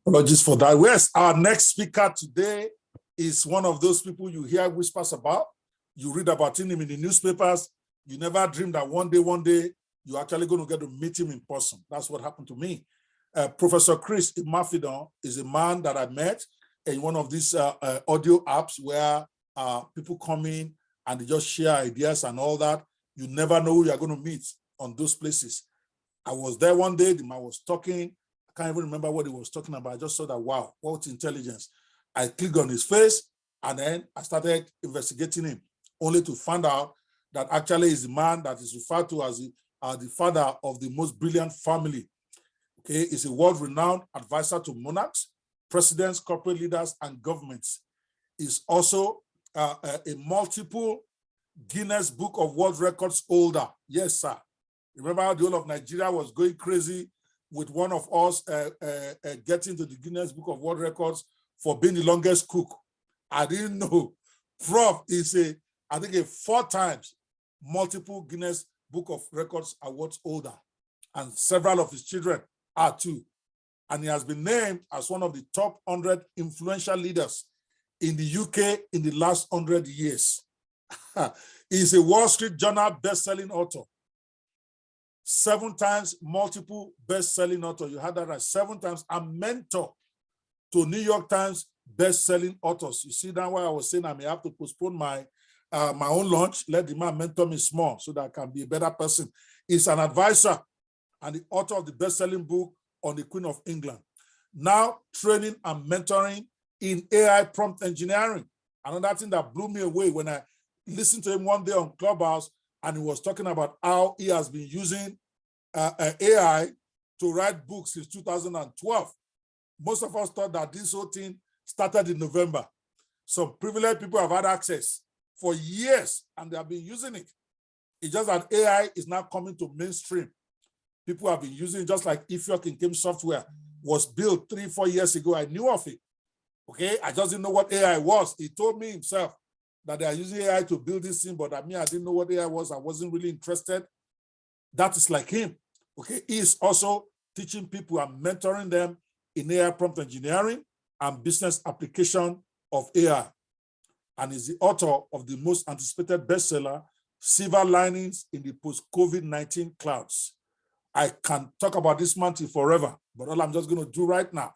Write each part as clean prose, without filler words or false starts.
Apologies for that. Yes, our next speaker today is one of those people you hear whispers about. You read about him in the newspapers. You never dream that one day, you're actually going to get to meet him in person. That's what happened to me. Professor Chris Imafidon is a man that I met in one of these audio apps where people come in and they just share ideas and all that. You never know who you're going to meet on those places. I was there one day, the man was talking. I can't even remember what he was talking about. I just saw that, wow, what intelligence. I clicked on his face and then I started investigating him, only to find out that actually he's the man that is referred to as the father of the most brilliant family. Okay, he's a world-renowned advisor to monarchs, presidents, corporate leaders, and governments. He's also a multiple Guinness Book of World Records holder. Yes, sir. Remember how the whole of Nigeria was going crazy with one of us getting to the Guinness Book of World Records for being the longest cook. I didn't know. Prof is I think a 4 times multiple Guinness Book of Records awards holder, and several of his children are too. And he has been named as one of the top 100 influential leaders in the UK in the last 100 years. He's a Wall Street Journal best-selling author. 7 times multiple best-selling author. You had that right, 7 times. A mentor to New York Times best-selling authors. You see that why I was saying I may have to postpone my own launch. Let the man mentor me small so that I can be a better person. He's an advisor and the author of the best-selling book on the Queen of England. Now training and mentoring in AI prompt engineering. Another thing that blew me away when I listened to him one day on Clubhouse, and he was talking about how he has been using AI to write books since 2012. Most of us thought that this whole thing started in November. Some privileged people have had access for years and they have been using it. It's just that AI is now coming to mainstream. People have been using it, just like If Your King Came software was built 3-4 years ago. I knew of it. Okay, I just didn't know what AI was. He told me himself that they are using AI to build this thing, but I didn't know what AI was. I wasn't really interested. That is like him. Okay, he is also teaching people and mentoring them in AI prompt engineering and business application of AI. And is the author of the most anticipated bestseller, Silver Linings in the Post-COVID-19 Clouds. I can talk about this man till forever, but all I'm just going to do right now,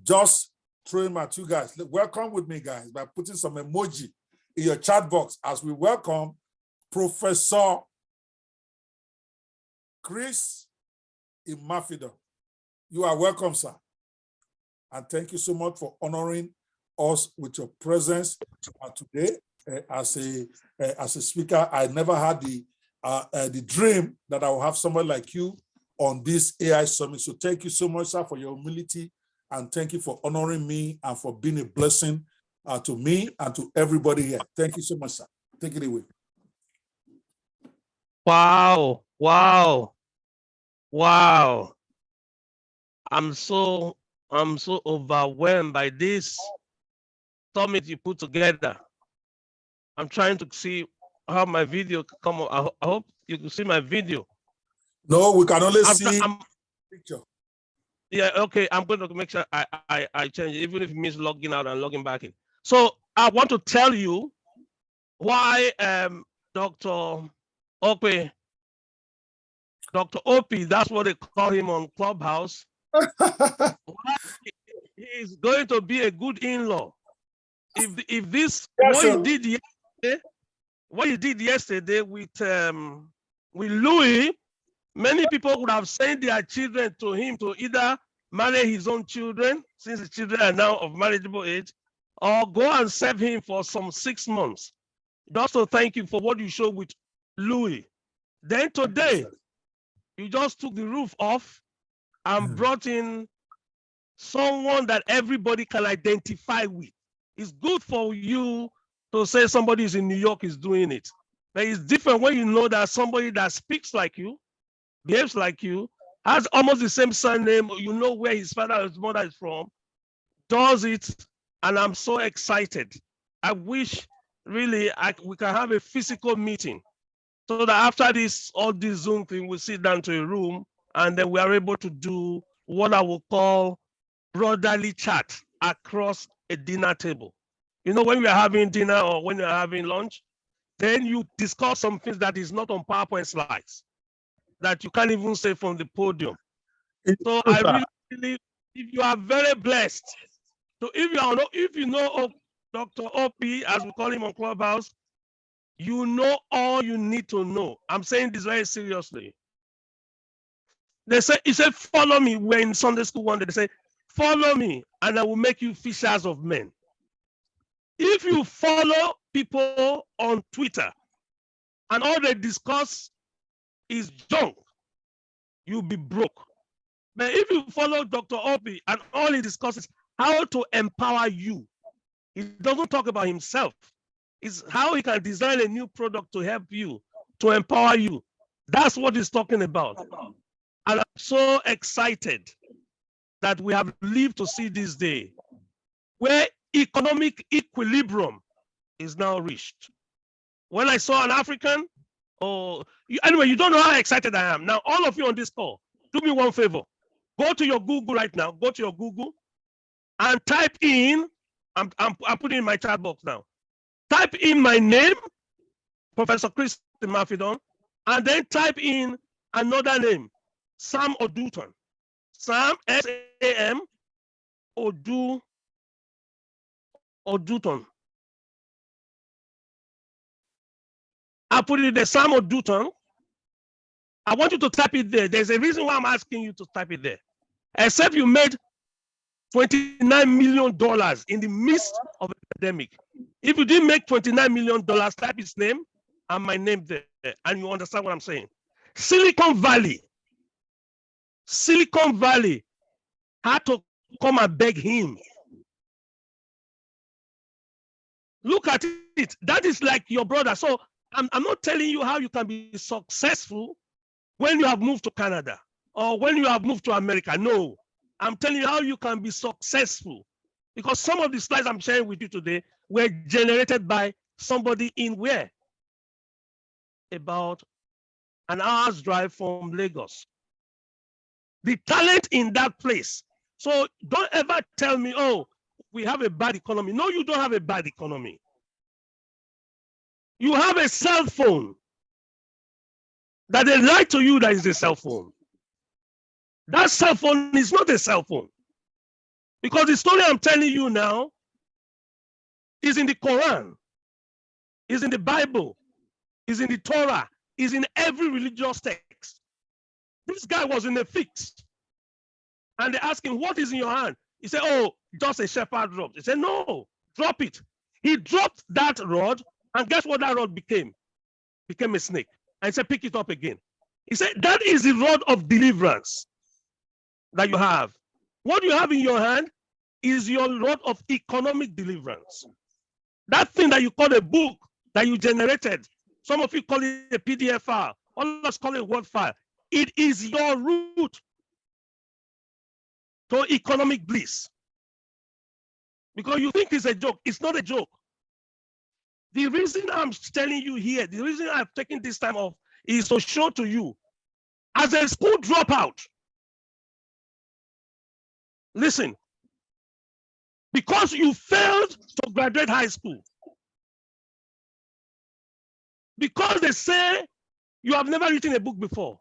just throw him at you guys. Welcome with me, guys, by putting some emoji in your chat box as we welcome Professor Chris Imafidon. You are welcome, sir. And thank you so much for honoring us with your presence today as a speaker. I never had the dream that I will have someone like you on this AI summit. So thank you so much, sir, for your humility, and thank you for honoring me and for being a blessing to me and to everybody here. Thank you so much, sir. Take it away. Wow, wow, wow. I'm so overwhelmed by this summit you put together. I'm trying to see how my video can come up. I hope you can see my video. No, we can only see picture. Yeah, okay. I'm going to make sure I change it, even if it means logging out and logging back in. So I want to tell you why Dr. Opie, that's what they call him on Clubhouse. He's going to be a good in-law. If this what he did yesterday with Louis, many people would have sent their children to him to either marry his own children, since the children are now of marriageable age, or go and serve him for some 6 months. Just to thank you for what you showed with Louis. Then today, you just took the roof off and brought in someone that everybody can identify with. It's good for you to say somebody is in New York is doing it. But it's different when you know that somebody that speaks like you, behaves like you, has almost the same surname, you know where his father or his mother is from, does it, and I'm so excited. I wish really we can have a physical meeting so that after this, all this Zoom thing, we sit down to a room and then we are able to do what I will call brotherly chat across a dinner table. You know, when we are having dinner or when we are having lunch, then you discuss some things that is not on PowerPoint slides that you can't even say from the podium. So I really believe if you are very blessed, so if you know Dr. OP, as we call him on Clubhouse, you know all you need to know. I'm saying this very seriously. He said, follow me. We're in Sunday school one day. They say, follow me, and I will make you fishers of men. If you follow people on Twitter and all they discuss is junk, you'll be broke. But if you follow Dr. Obi and all he discusses how to empower you, he doesn't talk about himself. It's how he can design a new product to help you, to empower you. That's what he's talking about. And I'm so excited that we have lived to see this day where economic equilibrium is now reached. When I saw an African, anyway, you don't know how excited I am. Now, all of you on this call, do me one favor. Go to your Google right now. Go to your Google and type in, I'm putting in my chat box now. Type in my name, Professor Chris Imafidon, and then type in another name, Sam Oduton. Sam, S-A-M, Oduton. I put it there, Sam Oduton. I want you to type it there. There's a reason why I'm asking you to type it there. Except you made $29 million in the midst of a pandemic. If you didn't make $29 million, type his name and my name there, and you understand what I'm saying. Silicon Valley had to come and beg him. Look at it. That is like your brother. So I'm not telling you how you can be successful when you have moved to Canada or when you have moved to America. No, I'm telling you how you can be successful, because some of the slides I'm sharing with you today were generated by somebody in where? About an hour's drive from Lagos. The talent in that place. So don't ever tell me, oh, we have a bad economy. No, you don't have a bad economy. You have a cell phone that they lie to you that is a cell phone. That cell phone is not a cell phone. Because the story I'm telling you now is in the Quran, is in the Bible, is in the Torah, is in every religious text. This guy was in a fix. And they asked him, what is in your hand? He said, oh, just a shepherd rod. He said, no, drop it. He dropped that rod, and guess what that rod became? Became a snake. And he said, pick it up again. He said, that is the rod of deliverance that you have. What you have in your hand is your rod of economic deliverance. That thing that you call a book that you generated, some of you call it a PDF file, others call it a Word file. It is your route to economic bliss. Because you think it's a joke. It's not a joke. The reason I'm telling you here, the reason I've taken this time off is to show to you, as a school dropout, listen, because you failed to graduate high school, because they say you have never written a book before,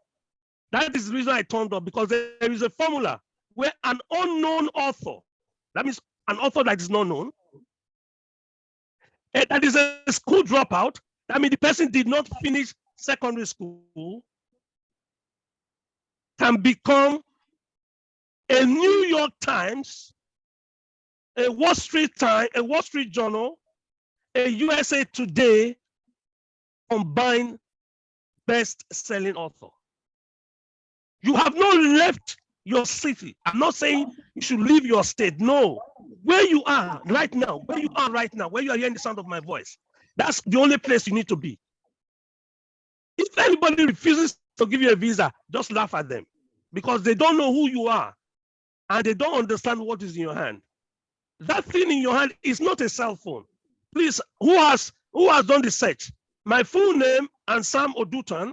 that is the reason I turned up, because there is a formula where an unknown author, that means an author that is not known, that is a school dropout, that means the person did not finish secondary school, can become a New York Times, a Wall Street Journal, a USA Today combined best-selling author. You have not left your city. I'm not saying you should leave your state. No, where you are right now, where you are hearing the sound of my voice, that's the only place you need to be. If anybody refuses to give you a visa, just laugh at them, because they don't know who you are and they don't understand what is in your hand. That thing in your hand is not a cell phone. Please, who has done the search? My full name and Sam Oduton,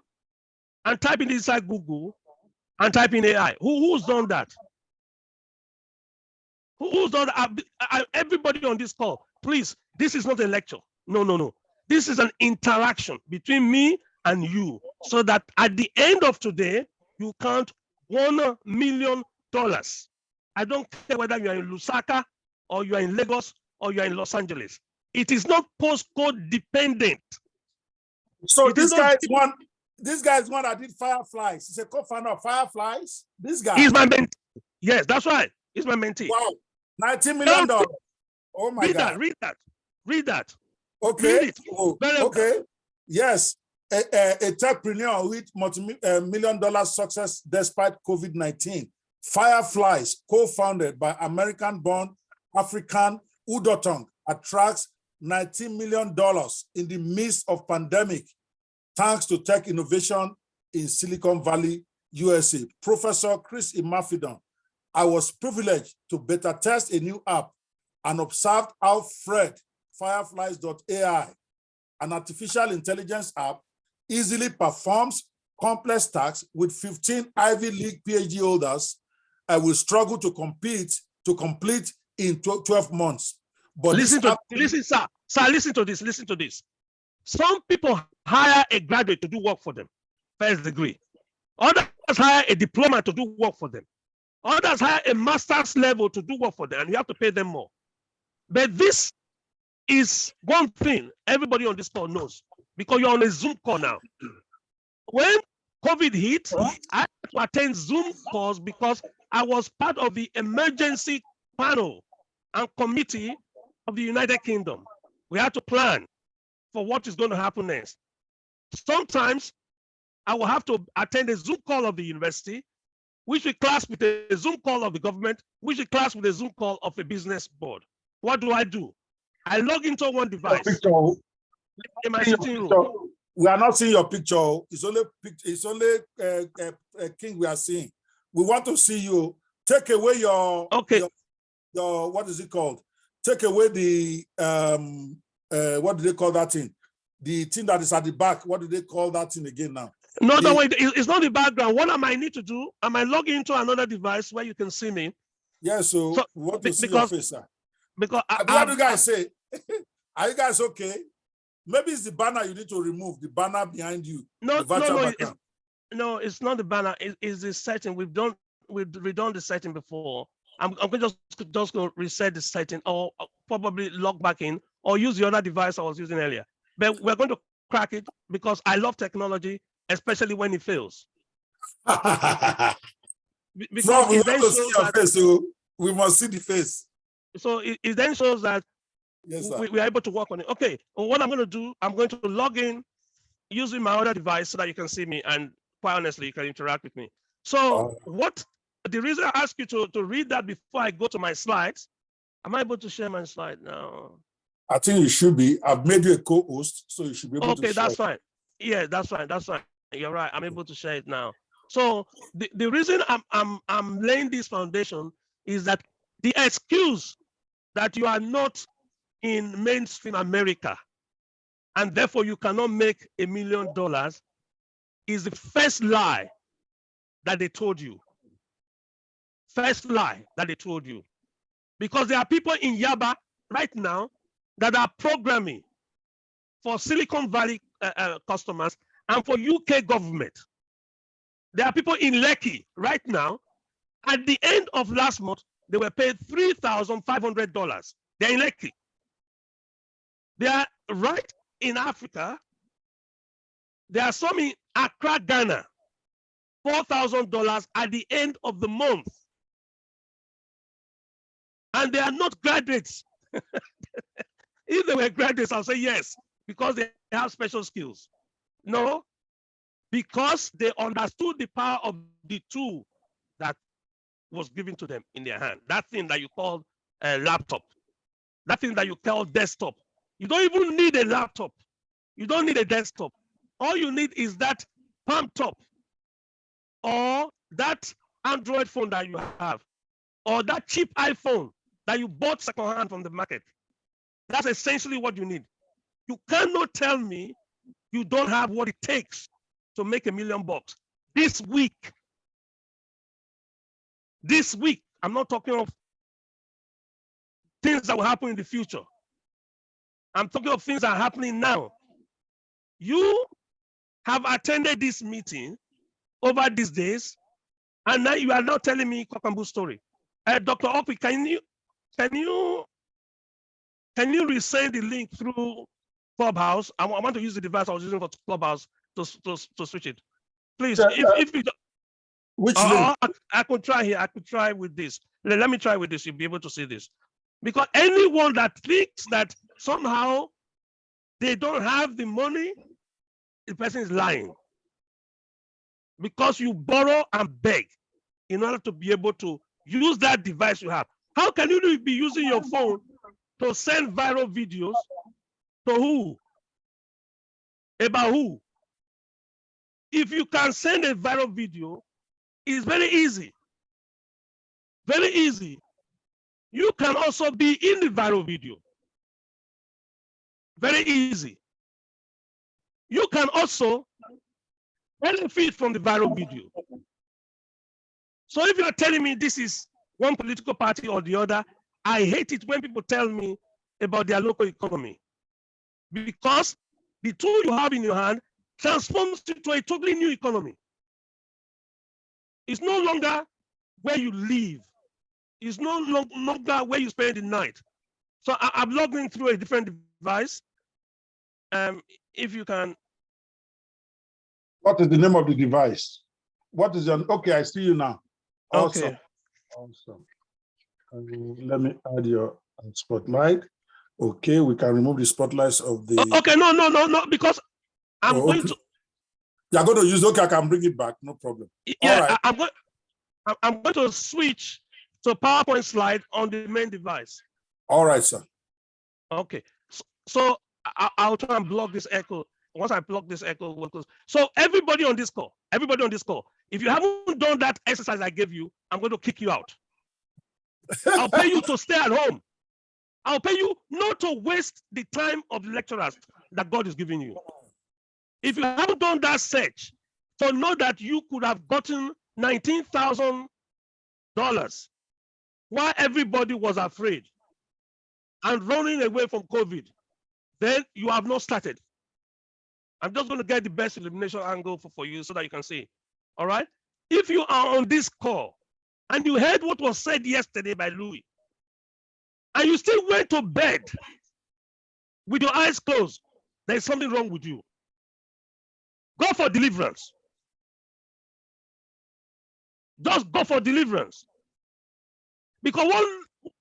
and type it inside Google and type in AI. Who's done that? Who's not? Everybody on this call, please. This is not a lecture. No. This is an interaction between me and you, so that at the end of today, you count $1 million. I don't care whether you are in Lusaka or you are in Lagos or you are in Los Angeles. It is not postcode dependent. So this guy is one. This guy is one that did Fireflies. He's a co-founder of Fireflies. This guy. He's my mentee. Yes, that's right. He's my mentee. Wow, $19 million. Oh my God. Read that. Okay. Read it. Oh, okay. Yes. A techpreneur with multi-million-dollar success despite COVID-19. Fireflies, co-founded by American-born African Udotong, attracts $19 million in the midst of pandemic, thanks to tech innovation in Silicon Valley, USA. Professor Chris Imafidon, I was privileged to beta test a new app and observed how Fred, Fireflies.ai, an artificial intelligence app, easily performs complex tasks with 15 Ivy League PhD holders will struggle to complete in 12 months. But listen, sir. Listen to this. Some people hire a graduate to do work for them, first degree. Others hire a diploma to do work for them. Others hire a master's level to do work for them, and you have to pay them more. But this is one thing everybody on this call knows, because you're on a Zoom call now. When COVID hit, I had to attend Zoom calls because I was part of the emergency panel and committee of the United Kingdom. We had to plan for what is going to happen next. Sometimes I will have to attend a Zoom call of the university, which will clash with a Zoom call of the government, which will clash with a Zoom call of a business board. What do? I log into one device in my sitting room. We are not seeing your picture. It's only King we are seeing. We want to see you. Take away your what is it called? Take away the what do they call that thing? The thing that is at the back. What do they call that thing again now? No, it's not the background. What I might need to do, I might log into another device where you can see me. Yeah, so we want to see your face, sir. Because what do you guys say? Are you guys okay? Maybe it's the banner you need to remove, the banner behind you. No, it's not the banner. It's the setting. We've redone the setting before. I'm going to just go reset the setting, or probably log back in, or use the other device I was using earlier. But we're going to crack it because I love technology, especially when it fails. Because we want to see your face, so we must see the face. So it then shows that yes, we are able to work on it. Okay, well, what I'm going to do, I'm going to log in using my other device so that you can see me, and quite honestly, you can interact with me. So the reason I ask you to read that before I go to my slides, am I able to share my slide now? I think you should be. I've made you a co-host, so you should be able to share. Okay, that's fine. Yeah, that's fine. You're right. I'm able to share it now. So the reason I'm laying this foundation is that the excuse that you are not in mainstream America and therefore you cannot make $1 million is the first lie that they told you. First lie that they told you. Because there are people in Yaba right now that are programming for Silicon Valley customers and for UK government. There are people in Lekki right now. At the end of last month, they were paid $3,500. They're in Lekki. They are right in Africa. There are some in Accra, Ghana, $4,000 at the end of the month. And they are not graduates. If they were graduates, I'll say yes, because they have special skills. No, because they understood the power of the tool that was given to them in their hand. That thing that you call a laptop, that thing that you call desktop. You don't even need a laptop. You don't need a desktop. All you need is that palm top or that Android phone that you have or that cheap iPhone that you bought secondhand from the market. That's essentially what you need. You cannot tell me you don't have what it takes to make $1 million this week. This week, I'm not talking of things that will happen in the future. I'm talking of things that are happening now. You have attended this meeting over these days, and now you are not telling me Kwakambu story. Dr. Okwi, can you resend the link through Clubhouse? I want to use the device I was using for Clubhouse to switch it. Please, if you which link? I could try here. I could try with this. Let me try with this. You'll be able to see this. Because anyone that thinks that somehow they don't have the money, the person is lying. Because you borrow and beg in order to be able to use that device you have. How can you be using your phone to send viral videos to who? About who? If you can send a viral video, it's very easy. Very easy. You can also be in the viral video. Very easy. You can also benefit from the viral video. So if you're telling me this is one political party or the other, I hate it when people tell me about their local economy. Because the tool you have in your hand transforms into a totally new economy. It's no longer where you live. It's no longer where you spend the night. So I'm logged in through a different device. If you can. What is the name of the device? What is your, okay, I see you now. Awesome. Okay. Awesome. Let me add your spotlight. Okay, we can remove the spotlights of the. Okay, no, because I'm going to. You're going to use, okay, I can bring it back, no problem. Yeah, all right. I'm going to switch to PowerPoint slide on the main device. All right, sir. Okay, so I'll try and block this echo. Once I block this echo, we'll close. So everybody on this call, if you haven't done that exercise I gave you, I'm going to kick you out. I'll pay you to stay at home. I'll pay you not to waste the time of the lecturers that God is giving you. If you haven't done that search, to know that you could have gotten $19,000 while everybody was afraid and running away from COVID, then you have not started. I'm just going to get the best illumination angle for you so that you can see. All right? If you are on this call and you heard what was said yesterday by Louis, and you still went to bed with your eyes closed, there's something wrong with you. Go for deliverance. Just go for deliverance. Because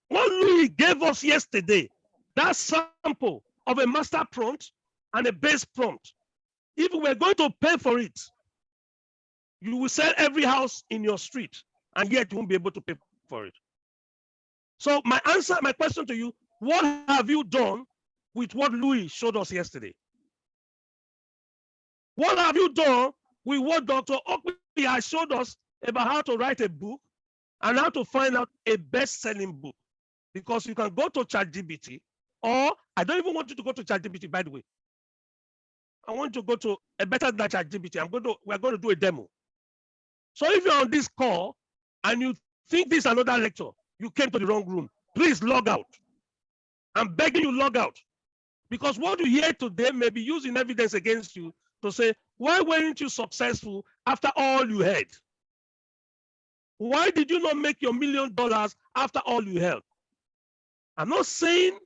what Louis gave us yesterday, that sample of a master prompt and a base prompt, if we were going to pay for it, you will sell every house in your street, and yet you won't be able to pay for it. So my question to you, what have you done with what Louis showed us yesterday? What have you done with what Dr. Okwi has showed us about how to write a book and how to find out a best-selling book? Because you can go to ChatGPT, or I don't even want you to go to ChatGPT, by the way. I want you to go to a better than ChatGPT. We're going to do a demo. So if you're on this call and you think this is another lecture, you came to the wrong room, please log out. I'm begging you, log out. Because what you hear today may be used in evidence against you to say, why weren't you successful after all you had? Why did you not make your $1 million after all you held? I'm not saying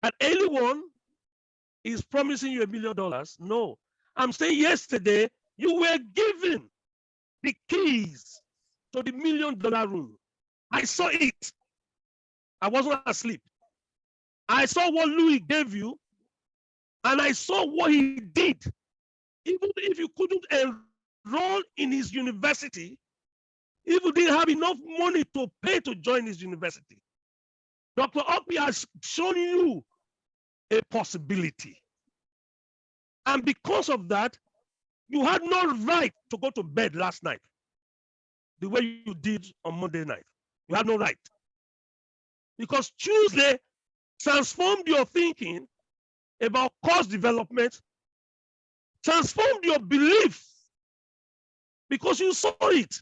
that anyone is promising you $1 million. No, I'm saying yesterday you were given the keys to the $1 million room. I saw it. I wasn't asleep. I saw what Louis gave you, and I saw what he did. Even if you couldn't enroll in his university, if you didn't have enough money to pay to join his university, Dr. Okwi has shown you a possibility. And because of that, you had no right to go to bed last night the way you did on Monday night. You had no right. Because Tuesday transformed your thinking about course development, transformed your belief because you saw it.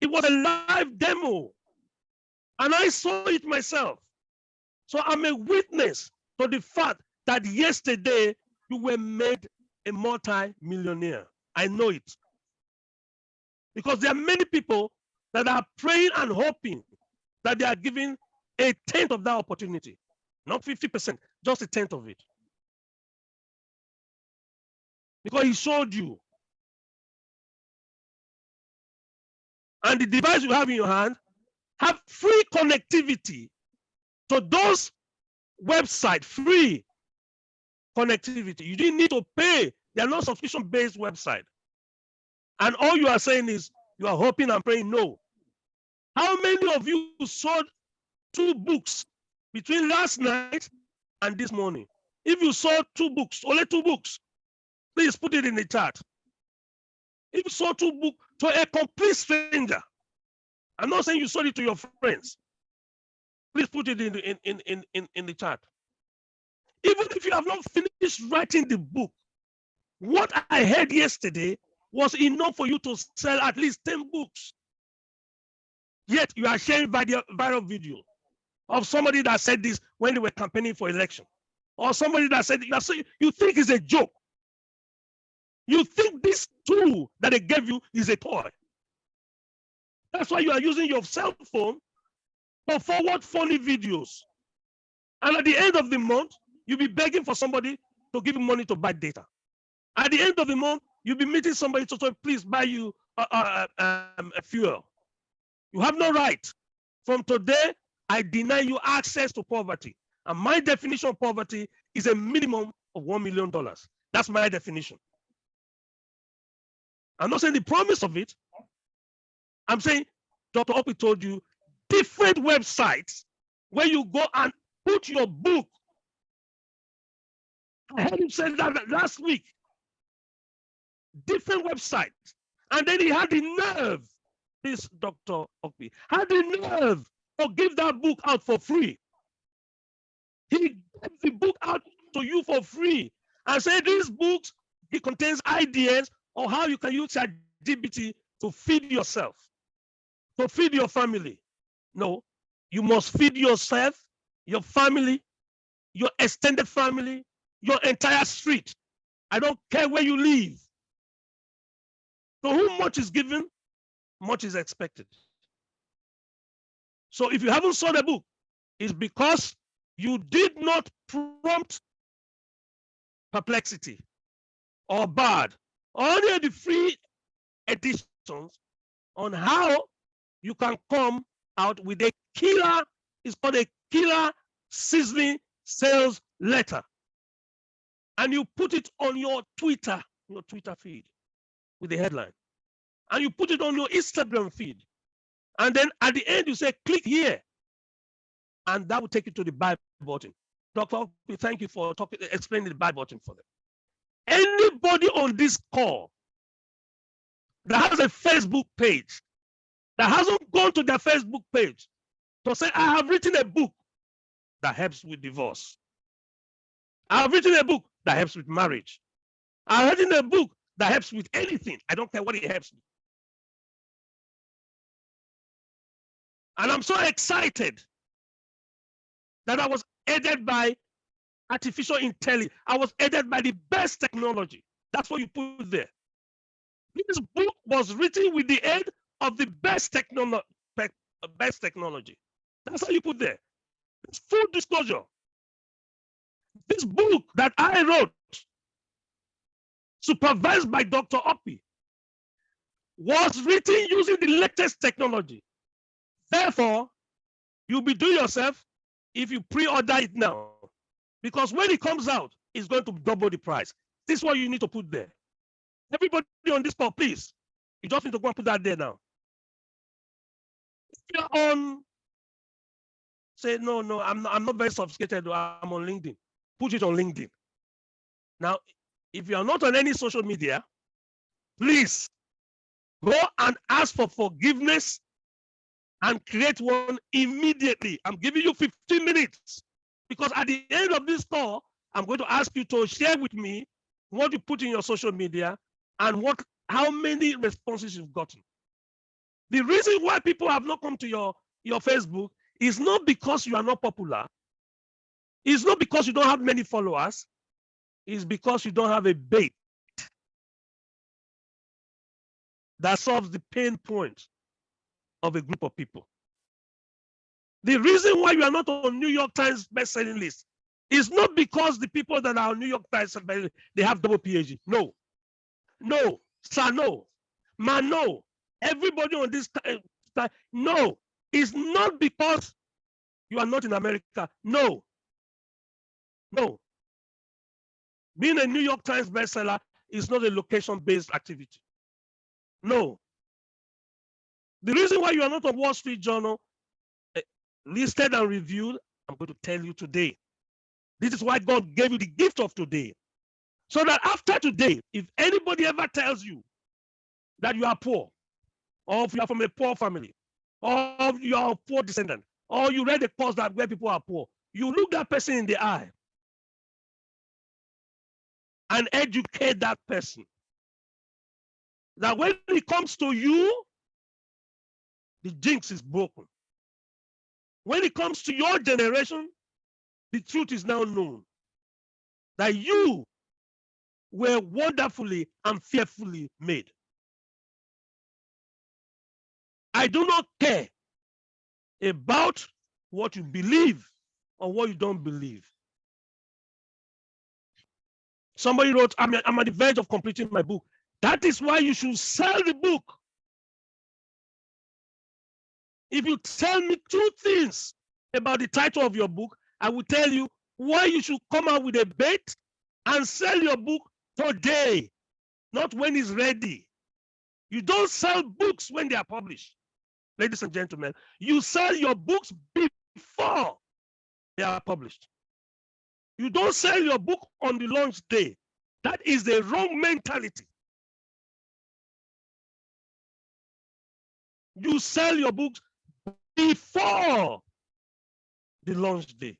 It was a live demo. And I saw it myself. So I'm a witness to the fact that yesterday you were made a multi-millionaire. I know it. Because there are many people that are praying and hoping that they are given a tenth of that opportunity. Not 50%, just a tenth of it. Because he showed you. And the device you have in your hand have free connectivity to those websites, free connectivity. You didn't need to pay. They are not subscription-based website. And all you are saying is you are hoping and praying. No. How many of you sold 2 books between last night and this morning? If you sold 2 books, only 2 books, please put it in the chat. If you sold 2 books to a complete stranger, I'm not saying you sold it to your friends. Please put it in the chat. Even if you have not finished writing the book, what I heard yesterday was enough for you to sell at least 10 books. Yet you are sharing viral video of somebody that said this when they were campaigning for election. Or somebody that said, you think it's a joke. You think this tool that they gave you is a toy. That's why you are using your cell phone to forward funny videos. And at the end of the month, you'll be begging for somebody to give you money to buy data. At the end of the month, you'll be meeting somebody to say, please buy you a fuel. You have no right. From today, I deny you access to poverty. And my definition of poverty is a minimum of $1 million. That's my definition. I'm not saying the promise of it. I'm saying Dr. Opie told you different websites where you go and put your book. I heard him say that last week. Different websites. And then he had the nerve, this Dr. Opie, had the nerve to give that book out for free. He gave the book out to you for free and said these books, it contains ideas of how you can use ChatGPT to feed yourself, to feed your family. No, you must feed yourself, your family, your extended family, your entire street. I don't care where you live. To whom much is given, much is expected. So if you haven't sold a book, it's because you did not prompt Perplexity or Bard or any of the free editions on how you can come out with a killer, it's called a killer sizzling sales letter. And you put it on your Twitter feed with the headline. And you put it on your Instagram feed. And then at the end, you say, click here. And that will take you to the buy button. Dr. Thank you for explaining the buy button for them. Anybody on this call that has a Facebook page, that hasn't gone to their Facebook page to say, I have written a book that helps with divorce. I have written a book that helps with marriage. I have written a book that helps with anything. I don't care what it helps with. And I'm so excited that I was aided by artificial intelligence. I was aided by the best technology. That's what you put there. This book was written with the aid of the best technology. That's how you put there. It's full disclosure. This book that I wrote, supervised by Dr. Opie, was written using the latest technology. Therefore, you'll be doing yourself if you pre-order it now. Because when it comes out, it's going to double the price. This is what you need to put there. Everybody on this call, please. You just need to go and put that there now. If you're on, say, no, I'm not very sophisticated. I'm on LinkedIn. Put it on LinkedIn. Now, if you are not on any social media, please go and ask for forgiveness and create one immediately. I'm giving you 15 minutes because at the end of this call, I'm going to ask you to share with me what you put in your social media and how many responses you've gotten. The reason why people have not come to your Facebook It's not because you are not popular. It's not because you don't have many followers. It's because you don't have a bait that solves the pain point of a group of people. The reason why you are not on New York Times best-selling list is not because the people that are on New York Times, they have double PhD. No. No. Sir, no. Man, no. Everybody on this time, no. It's not because you are not in America. No. No. Being a New York Times bestseller is not a location-based activity. No. The reason why you are not on Wall Street Journal listed and reviewed, I'm going to tell you today. This is why God gave you the gift of today. So that after today, if anybody ever tells you that you are poor, or if you are from a poor family, or you are a poor descendant, or you read a course that where people are poor, you look that person in the eye and educate that person. That when it comes to you, the jinx is broken. When it comes to your generation, the truth is now known that you were wonderfully and fearfully made. I do not care about what you believe or what you don't believe. Somebody wrote, I'm at the verge of completing my book. That is why you should sell the book. If you tell me 2 things about the title of your book, I will tell you why you should come out with a bait and sell your book today, not when it's ready. You don't sell books when they are published. Ladies and gentlemen, you sell your books before they are published. You don't sell your book on the launch day. That is the wrong mentality. You sell your books before the launch day.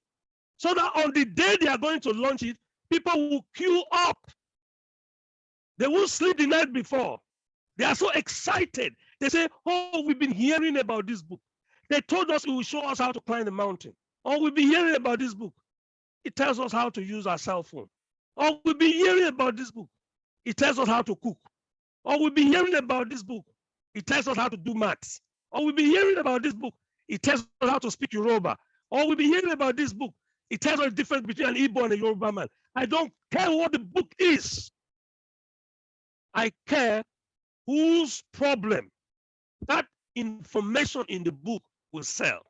So that on the day they are going to launch it, people will queue up. They will sleep the night before. They are so excited. They say, oh, we've been hearing about this book. They told us it will show us how to climb the mountain. Or we've been hearing about this book. It tells us how to use our cell phone. Or we've been hearing about this book. It tells us how to cook. Or we've been hearing about this book. It tells us how to do maths. Or we've been hearing about this book. It tells us how to speak Yoruba. Or we've been hearing about this book. It tells us the difference between an Igbo and a Yoruba man. I don't care what the book is. I care whose problem that information in the book will sell.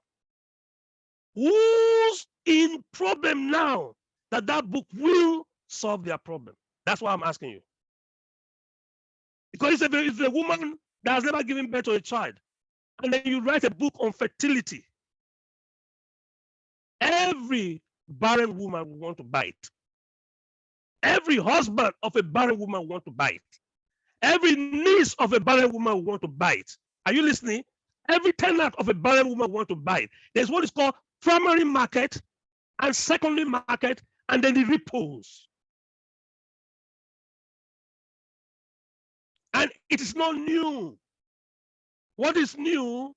Who's in problem now that book will solve their problem? That's why I'm asking you. Because it's a woman that has never given birth to a child, and then you write a book on fertility. Every barren woman will want to buy it. Every husband of a barren woman will want to buy it. Every niece of a barren woman will want to buy it. Are you listening? Every tenant of a barren woman will want to buy it. There's what is called primary market and secondary market, and then the repos. And it is not new. What is new,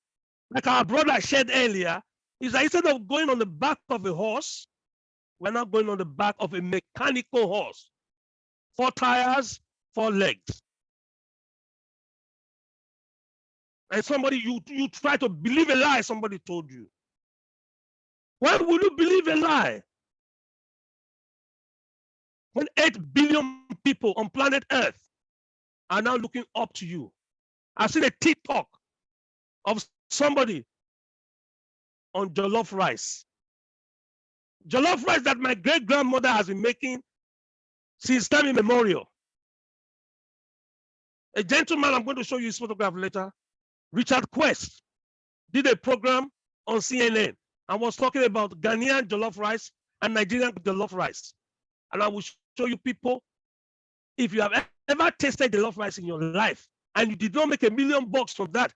like our brother shared earlier, is that instead of going on the back of a horse, we're now going on the back of a mechanical horse. 4 tires, 4 legs. And somebody, you try to believe a lie somebody told you. Why will you believe a lie? When 8 billion people on planet Earth are now looking up to you. I've seen a TikTok of somebody on jollof rice. Jollof rice that my great-grandmother has been making since time immemorial. A gentleman, I'm going to show you his photograph later, Richard Quest, did a program on CNN and was talking about Ghanaian jollof rice and Nigerian jollof rice. And I will show you people, if you have ever tasted jollof rice in your life and you did not make $1 million from that,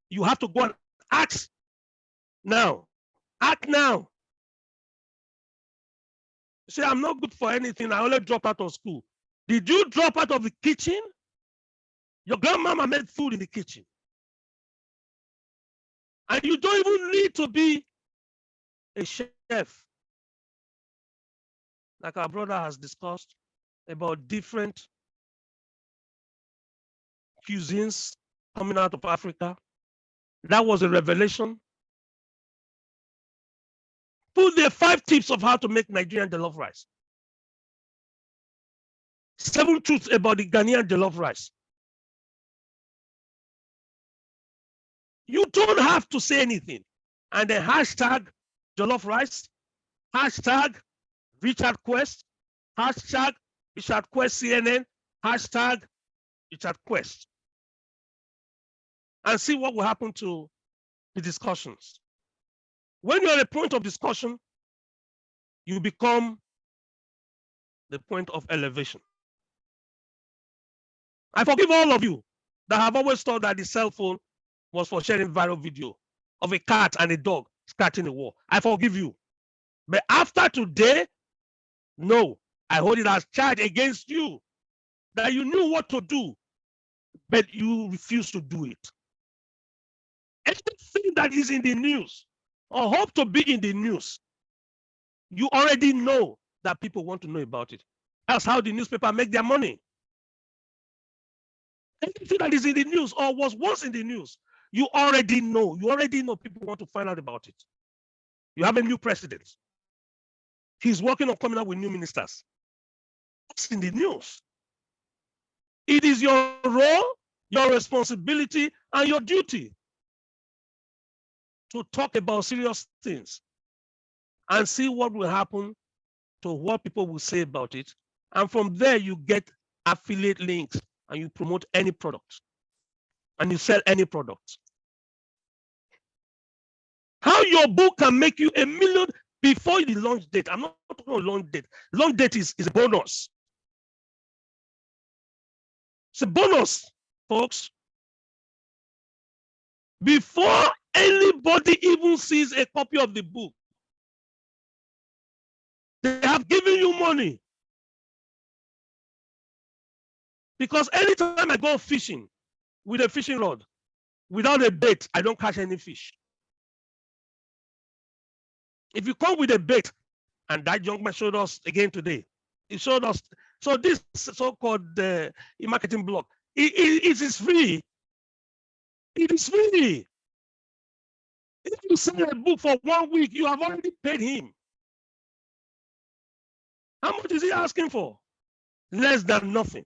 you have to go and act now. Act now. Say, I'm not good for anything. I only drop out of school. Did you drop out of the kitchen? Your grandmama made food in the kitchen. And you don't even need to be a chef, like our brother has discussed, about different cuisines coming out of Africa. That was a revelation. Put the 5 tips of how to make Nigerian jollof rice. 7 truths about the Ghanaian jollof rice. You don't have to say anything. And then hashtag jollof rice, hashtag Richard Quest, hashtag Richard Quest CNN, hashtag Richard Quest. And see what will happen to the discussions. When you're at a point of discussion, you become the point of elevation. I forgive all of you that have always thought that the cell phone was for sharing viral video of a cat and a dog scratching the wall. I forgive you. But after today, no, I hold it as charge against you that you knew what to do, but you refuse to do it. Anything that is in the news or hope to be in the news, you already know that people want to know about it. That's how the newspaper make their money. Anything that is in the news or was once in the news, you already know. You already know people want to find out about it. You have a new president. He's working on coming up with new ministers. That's in the news. It is your role, your responsibility, and your duty to talk about serious things and see what will happen to what people will say about it. And from there, you get affiliate links and you promote any product and you sell any product. How your book can make you $1 million before the launch date. I'm not talking about launch date. Launch date is a bonus. It's a bonus, folks. Before anybody even sees a copy of the book, they have given you money. Because anytime I go fishing with a fishing rod, without a bait, I don't catch any fish. If you come with a bait, and that young man showed us again today, he showed us, so this so-called marketing blog, it is free. It is free. If you sell a book for 1 week, you have already paid him. How much is he asking for? Less than nothing.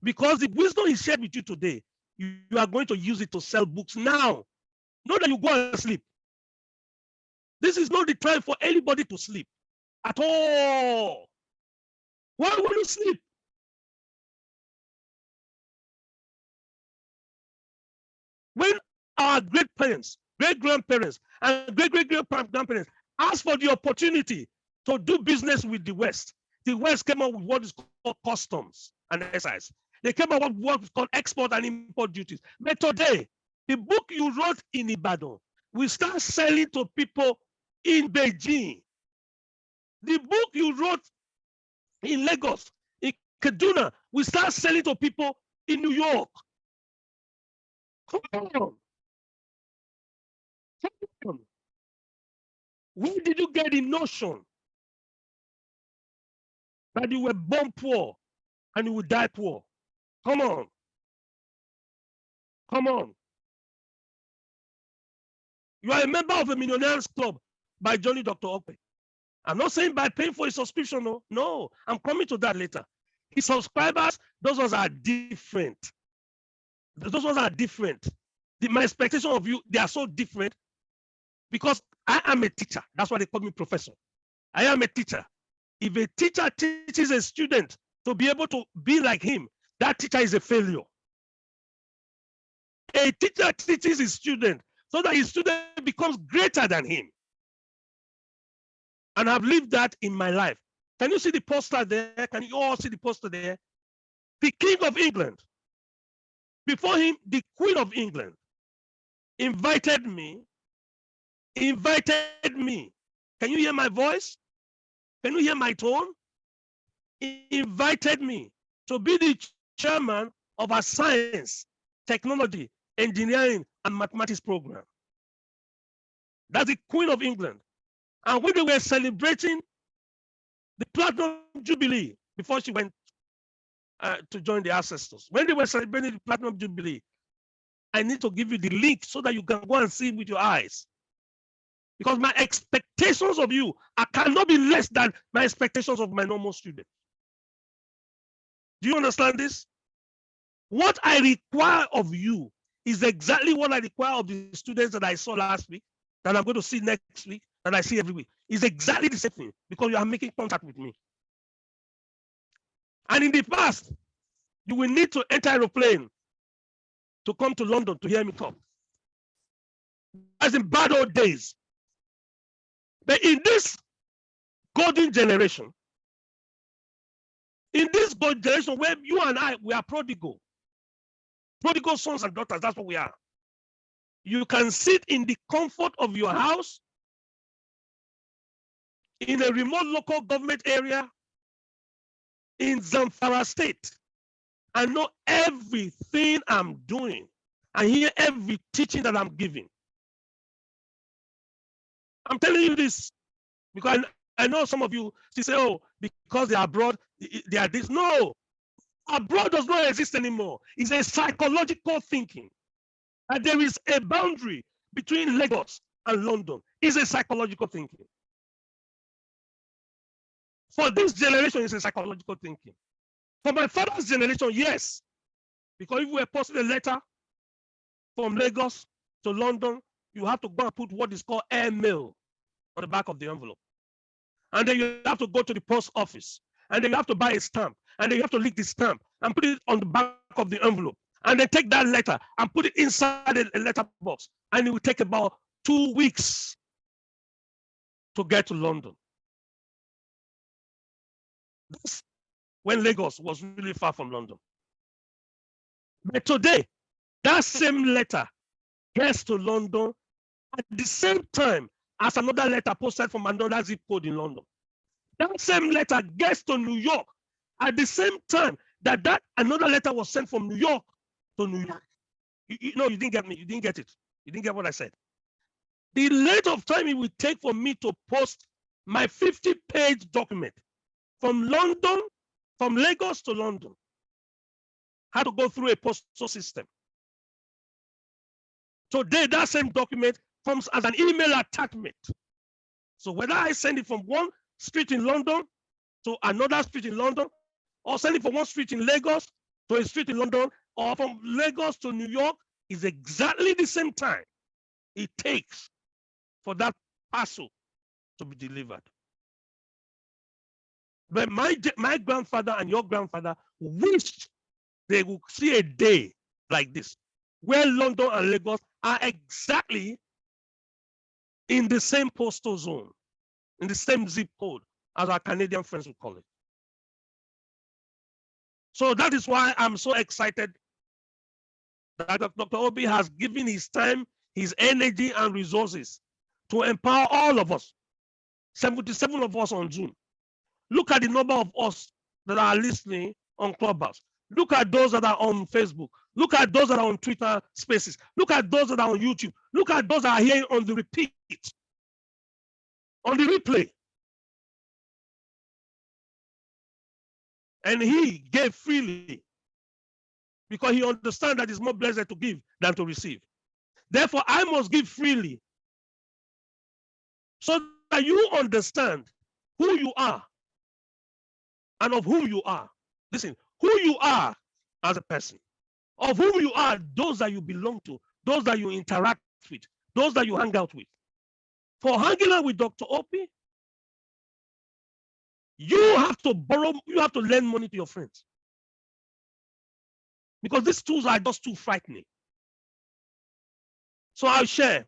Because the wisdom he shared with you today, you are going to use it to sell books now. Not that you go and sleep. This is not the time for anybody to sleep at all. Why would you sleep? When our great parents, great grandparents, and great grandparents asked for the opportunity to do business with the West came up with what is called customs and excise. They came up with what is called export and import duties. But today, the book you wrote in Ibadan will start selling to people in Beijing. The book you wrote in Lagos, in Kaduna, will start selling to people in New York. Come on. Come on. Where did you get the notion that you were born poor and you will die poor? Come on. Come on. You are a member of a Millionaires Club by Johnny Dr. Okpe. I'm not saying by paying for a subscription. No, I'm coming to that later. His subscribers, those ones are different. Those ones are different. My expectation of you, they are so different because I am a teacher. That's why they call me professor. I am a teacher. If a teacher teaches a student to be able to be like him, that teacher is a failure. A teacher teaches his student so that his student becomes greater than him. And I've lived that in my life. Can you see the poster there? Can you all see the poster there? The King of England. Before him, the Queen of England invited me. Can you hear my voice? Can you hear my tone? Invited me to be the chairman of a science, technology, engineering, and mathematics program. That's the Queen of England. And when they were celebrating the Platinum Jubilee before she went to join the ancestors, when they were celebrating the Platinum Jubilee, I need to give you the link so that you can go and see it with your eyes. Because my expectations of you cannot be less than my expectations of my normal student. Do you understand this? What I require of you is exactly what I require of the students that I saw last week, that I'm going to see next week, that I see every week. It's exactly the same thing because you are making contact with me. And in the past, you will need to enter aeroplane to come to London to hear me talk. As in bad old days. But in this golden generation, where you and I, we are prodigal sons and daughters, that's what we are. You can sit in the comfort of your house, in a remote local government area, in Zamfara State, and know everything I'm doing, and hear every teaching that I'm giving. I'm telling you this because I know some of you say, oh, because they are abroad, they are this. No, abroad does not exist anymore. It's a psychological thinking. And there is a boundary between Lagos and London. It's a psychological thinking. For this generation, it's a psychological thinking. For my father's generation, yes. Because if we were posting a letter from Lagos to London, you have to go and put what is called airmail on the back of the envelope. And then you have to go to the post office. And then you have to buy a stamp. And then you have to lick the stamp and put it on the back of the envelope. And then take that letter and put it inside a letter box. And it will take about 2 weeks to get to London. That's when Lagos was really far from London. But today, that same letter gets to London at the same time as another letter posted from another zip code in London. That same letter gets to New York at the same time that another letter was sent from New York to New York. No, you didn't get me. You didn't get it. You didn't get what I said. The length of time it will take for me to post my 50-page document from London, from Lagos to London, had to go through a postal system. Today, that same document comes as an email attachment. So whether I send it from one street in London to another street in London, or send it from one street in Lagos to a street in London, or from Lagos to New York, is exactly the same time it takes for that parcel to be delivered. But my grandfather and your grandfather wished they would see a day like this, where London and Lagos are exactly in the same postal zone, in the same zip code, as our Canadian friends would call it. So that is why I'm so excited that Dr. Obi has given his time, his energy, and resources to empower all of us, 77 of us on Zoom. Look at the number of us that are listening on Clubhouse. Look at those that are on Facebook. Look at those that are on Twitter Spaces. Look at those that are on YouTube. Look at those that are here on the repeat, on the replay. And he gave freely because he understands that it's more blessed to give than to receive. Therefore, I must give freely so that you understand who you are and of whom you are. Listen, who you are as a person, of whom you are, those that you belong to, those that you interact with, those that you hang out with. For hanging out with Dr. Opie, you have to borrow, you have to lend money to your friends. Because these tools are just too frightening. So I'll share.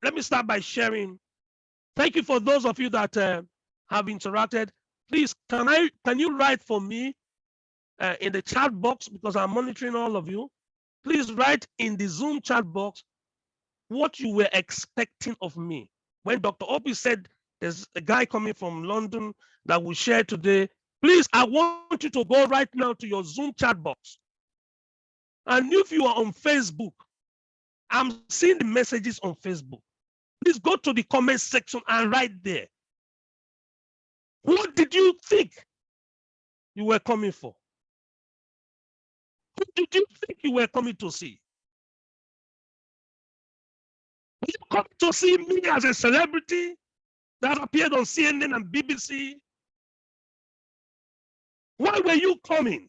Let me start by sharing. Thank you for those of you that have interacted. Please, can you write for me in the chat box, because I'm monitoring all of you. Please write in the Zoom chat box what you were expecting of me. When Dr. Opie said there's a guy coming from London that will share today, please, I want you to go right now to your Zoom chat box. And if you are on Facebook, I'm seeing the messages on Facebook. Please go to the comment section and write there. What did you think you were coming for? Who did you think you were coming to see? Were you coming to see me as a celebrity that appeared on CNN and BBC? Why were you coming?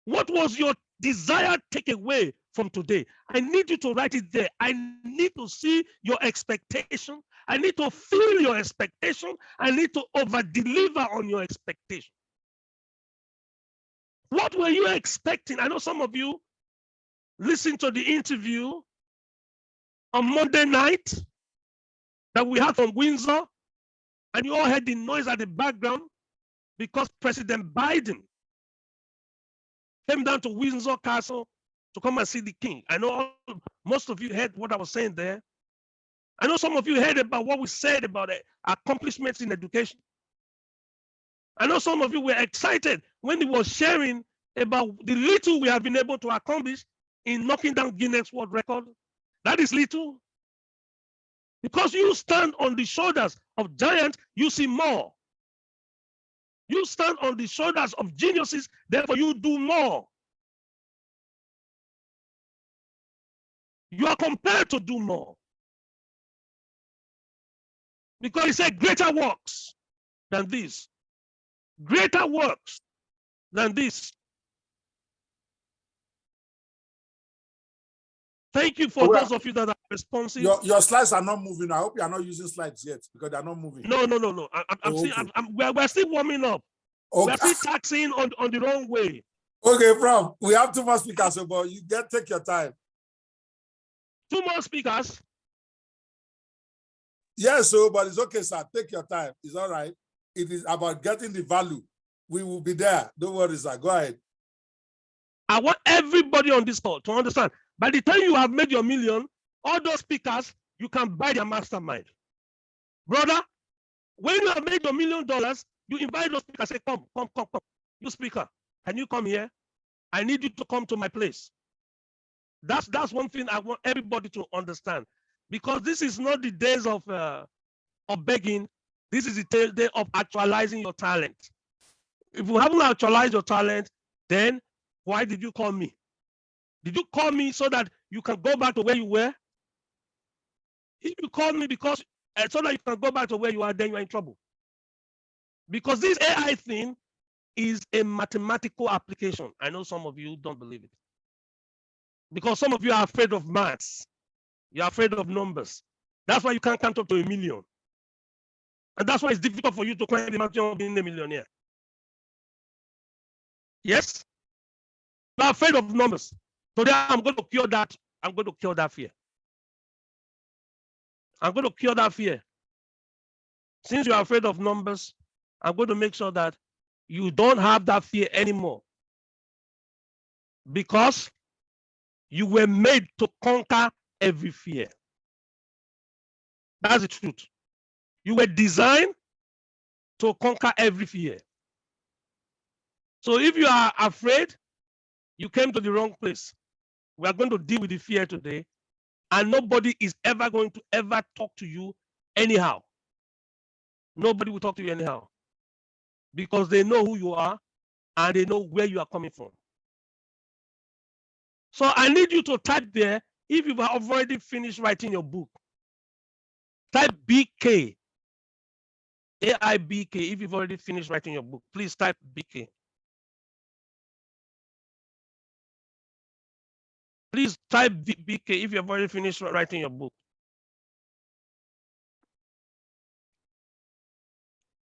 What was your desired takeaway from today? I need you to write it there. I need to see your expectation. I need to feel your expectation. I need to over-deliver on your expectation. What were you expecting? I know some of you listened to the interview on Monday night that we had from Windsor, and you all heard the noise at the background because President Biden came down to Windsor Castle to come and see the king. I know most of you heard what I was saying there. I know some of you heard about what we said about accomplishments in education. I know some of you were excited when he was sharing about the little we have been able to accomplish in knocking down Guinness World Record. That is little. Because you stand on the shoulders of giants, you see more. You stand on the shoulders of geniuses, therefore you do more. You are compelled to do more. Because he said greater works than this. Greater works than this. Thank you for those of you that are responsive. Your slides are not moving. I hope you are not using slides yet because they're not moving. No. We're still warming up. Okay. We're still taxing on the wrong way. Okay, Prof. We have too much speakers, but you take your time. 2 more speakers. Yes, but it's okay, sir. Take your time. It's all right. It is about getting the value. We will be there. Don't worry, sir. Go ahead. I want everybody on this call to understand. By the time you have made your million, all those speakers, you can buy their mastermind. Brother, when you have made your $1 million, you invite those speakers, say, come. You speaker, can you come here? I need you to come to my place. That's one thing I want everybody to understand. Because this is not the days of begging. This is the day of actualizing your talent. If you haven't actualized your talent, then why did you call me? Did you call me so that you can go back to where you were? If you call me because so that you can go back to where you are, then you are in trouble. Because this AI thing is a mathematical application. I know some of you don't believe it. Because some of you are afraid of maths. You're afraid of numbers. That's why you can't count up to 1 million. And that's why it's difficult for you to climb the mountain of being a millionaire. Yes? You're afraid of numbers. Today I'm going to cure that. I'm going to cure that fear. I'm going to cure that fear. Since you're afraid of numbers, I'm going to make sure that you don't have that fear anymore. Because you were made to conquer every fear. That's the truth. You were designed to conquer every fear. So if you are afraid, you came to the wrong place. We are going to deal with the fear today, and nobody is ever going to ever talk to you anyhow. Nobody will talk to you anyhow because they know who you are and they know where you are coming from. So I need you to type there, if you've already finished writing your book, type BK, AIBK. If you've already finished writing your book, please type BK. Please type BK if you've already finished writing your book.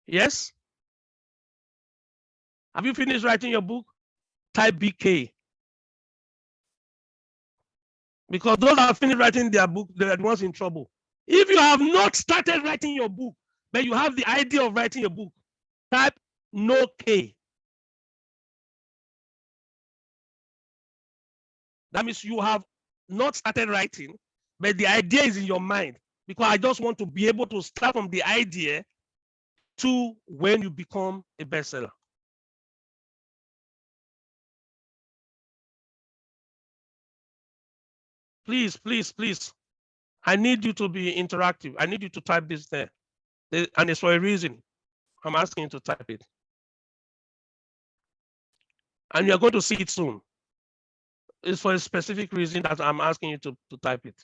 Yes? Have you finished writing your book? Type BK. Because those that have finished writing their book, they're the ones in trouble. If you have not started writing your book, but you have the idea of writing your book, type no K. That means you have not started writing, but the idea is in your mind. Because I just want to be able to start from the idea to when you become a bestseller. Please, please, please. I need you to be interactive. I need you to type this there. And it's for a reason. I'm asking you to type it. And you're going to see it soon. It's for a specific reason that I'm asking you to type it.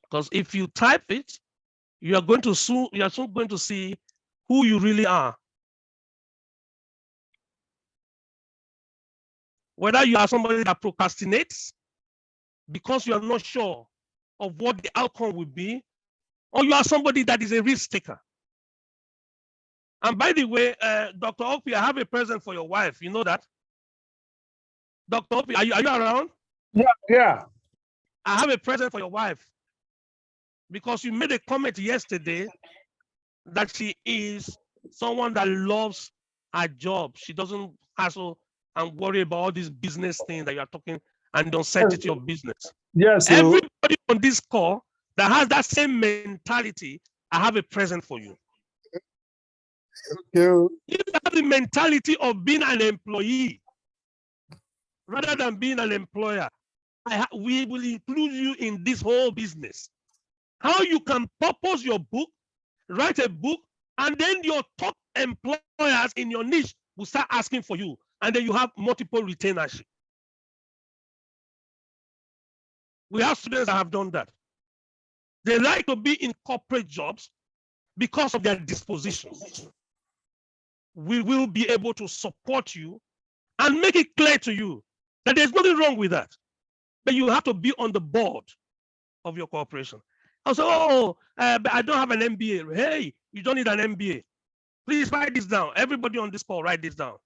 Because if you type it, you are soon going to see who you really are. Whether you are somebody that procrastinates because you are not sure of what the outcome will be, or you are somebody that is a risk taker. And by the way, Dr. Okpi, I have a present for your wife. You know that? Dr. Okpi, are you around? Yeah. I have a present for your wife. Because you made a comment yesterday that she is someone that loves her job. She doesn't hassle and worry about all these business things that you are talking and the uncertainty of business. Yes. Everybody on this call that has that same mentality, I have a present for you. Okay. You have the mentality of being an employee rather than being an employer. We will include you in this whole business. How you can purpose your book, write a book, and then your top employers in your niche will start asking for you. And then you have multiple retainership. We have students that have done that. They like to be in corporate jobs because of their disposition. We will be able to support you and make it clear to you that there's nothing wrong with that. But you have to be on the board of your corporation. I'll say, but I don't have an MBA. Hey, you don't need an MBA. Please write this down. Everybody on this call, write this down.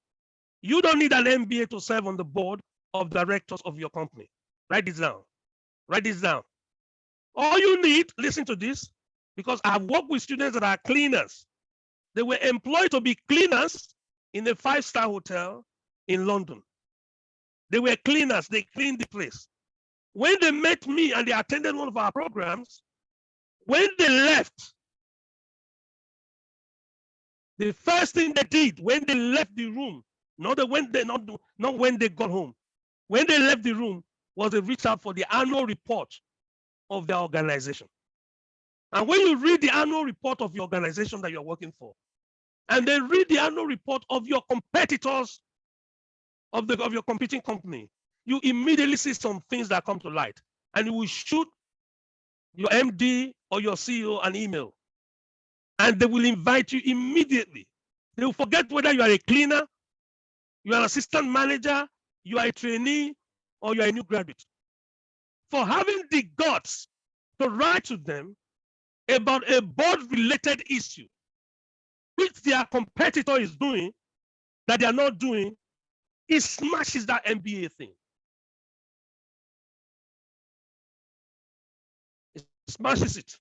You don't need an MBA to serve on the board of directors of your company. Write this down. Write this down. All you need, listen to this, because I've worked with students that are cleaners. They were employed to be cleaners in a 5-star hotel in London. They were cleaners. They cleaned the place. When they met me and they attended one of our programs, when they left, the first thing they did when they left the room, not when they got home, when they left the room, was they reached out for the annual report of their organization. And when you read the annual report of your organization that you're working for, and then read the annual report of your competitors, of your competing company, you immediately see some things that come to light. And you will shoot your MD or your CEO an email. And they will invite you immediately. They will forget whether you are a cleaner, you are an assistant manager, you are a trainee, or you are a new graduate. For having the guts to write to them about a board-related issue, which their competitor is doing, that they are not doing, it smashes that MBA thing. It smashes it.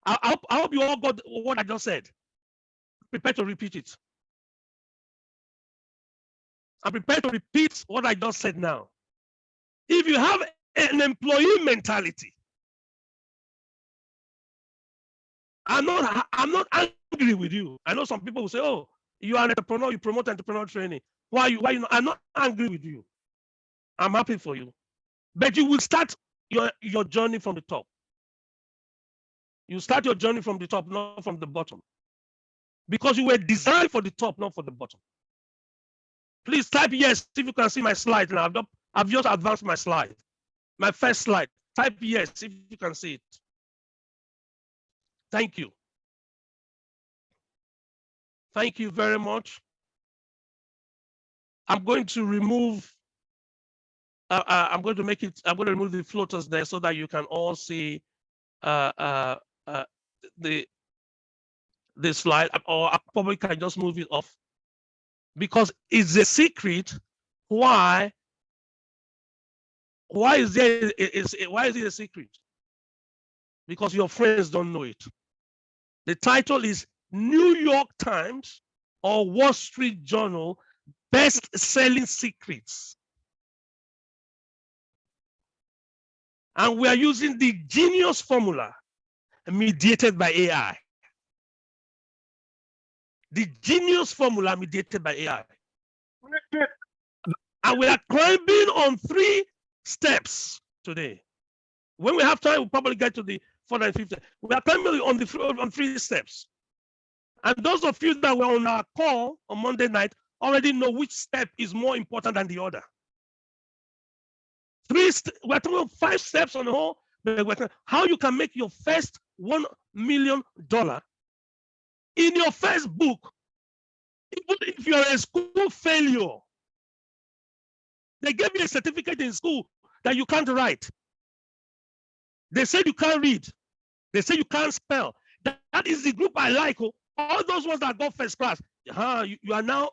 I hope you all got what I just said. Prepare to repeat it. I'm prepared to repeat what I just said now. If you have an employee mentality, I'm not angry with you. I know some people will say, oh, you are an entrepreneur, you promote entrepreneurial training. Why you not? I'm not angry with you. I'm happy for you. But you will start your journey from the top. You start your journey from the top, not from the bottom. Because you were designed for the top, not for the bottom. Please type yes if you can see my slide now. I've just advanced my slide. My first slide. Type yes if you can see it. Thank you. Thank you very much. I'm going to remove, I'm going to remove the floaters there so that you can all see the slide, or I probably can just move it off, because it's a secret. Why is it a secret? Because your friends don't know it. The title is New York Times or Wall Street Journal Best-Selling Secrets. And we are using the genius formula mediated by AI. The genius formula mediated by AI. And we are climbing on 3 steps today. When we have time, we'll probably get to the 4th and 5th. We are climbing on 3 steps. And those of you that were on our call on Monday night already know which step is more important than the other. We're talking about 5 steps on the whole. How you can make your first $1 million in your first book, even if you're a school failure. They gave you a certificate in school that you can't write. They said you can't read. They say you can't spell. That is the group I like. All those ones that got first class, you are now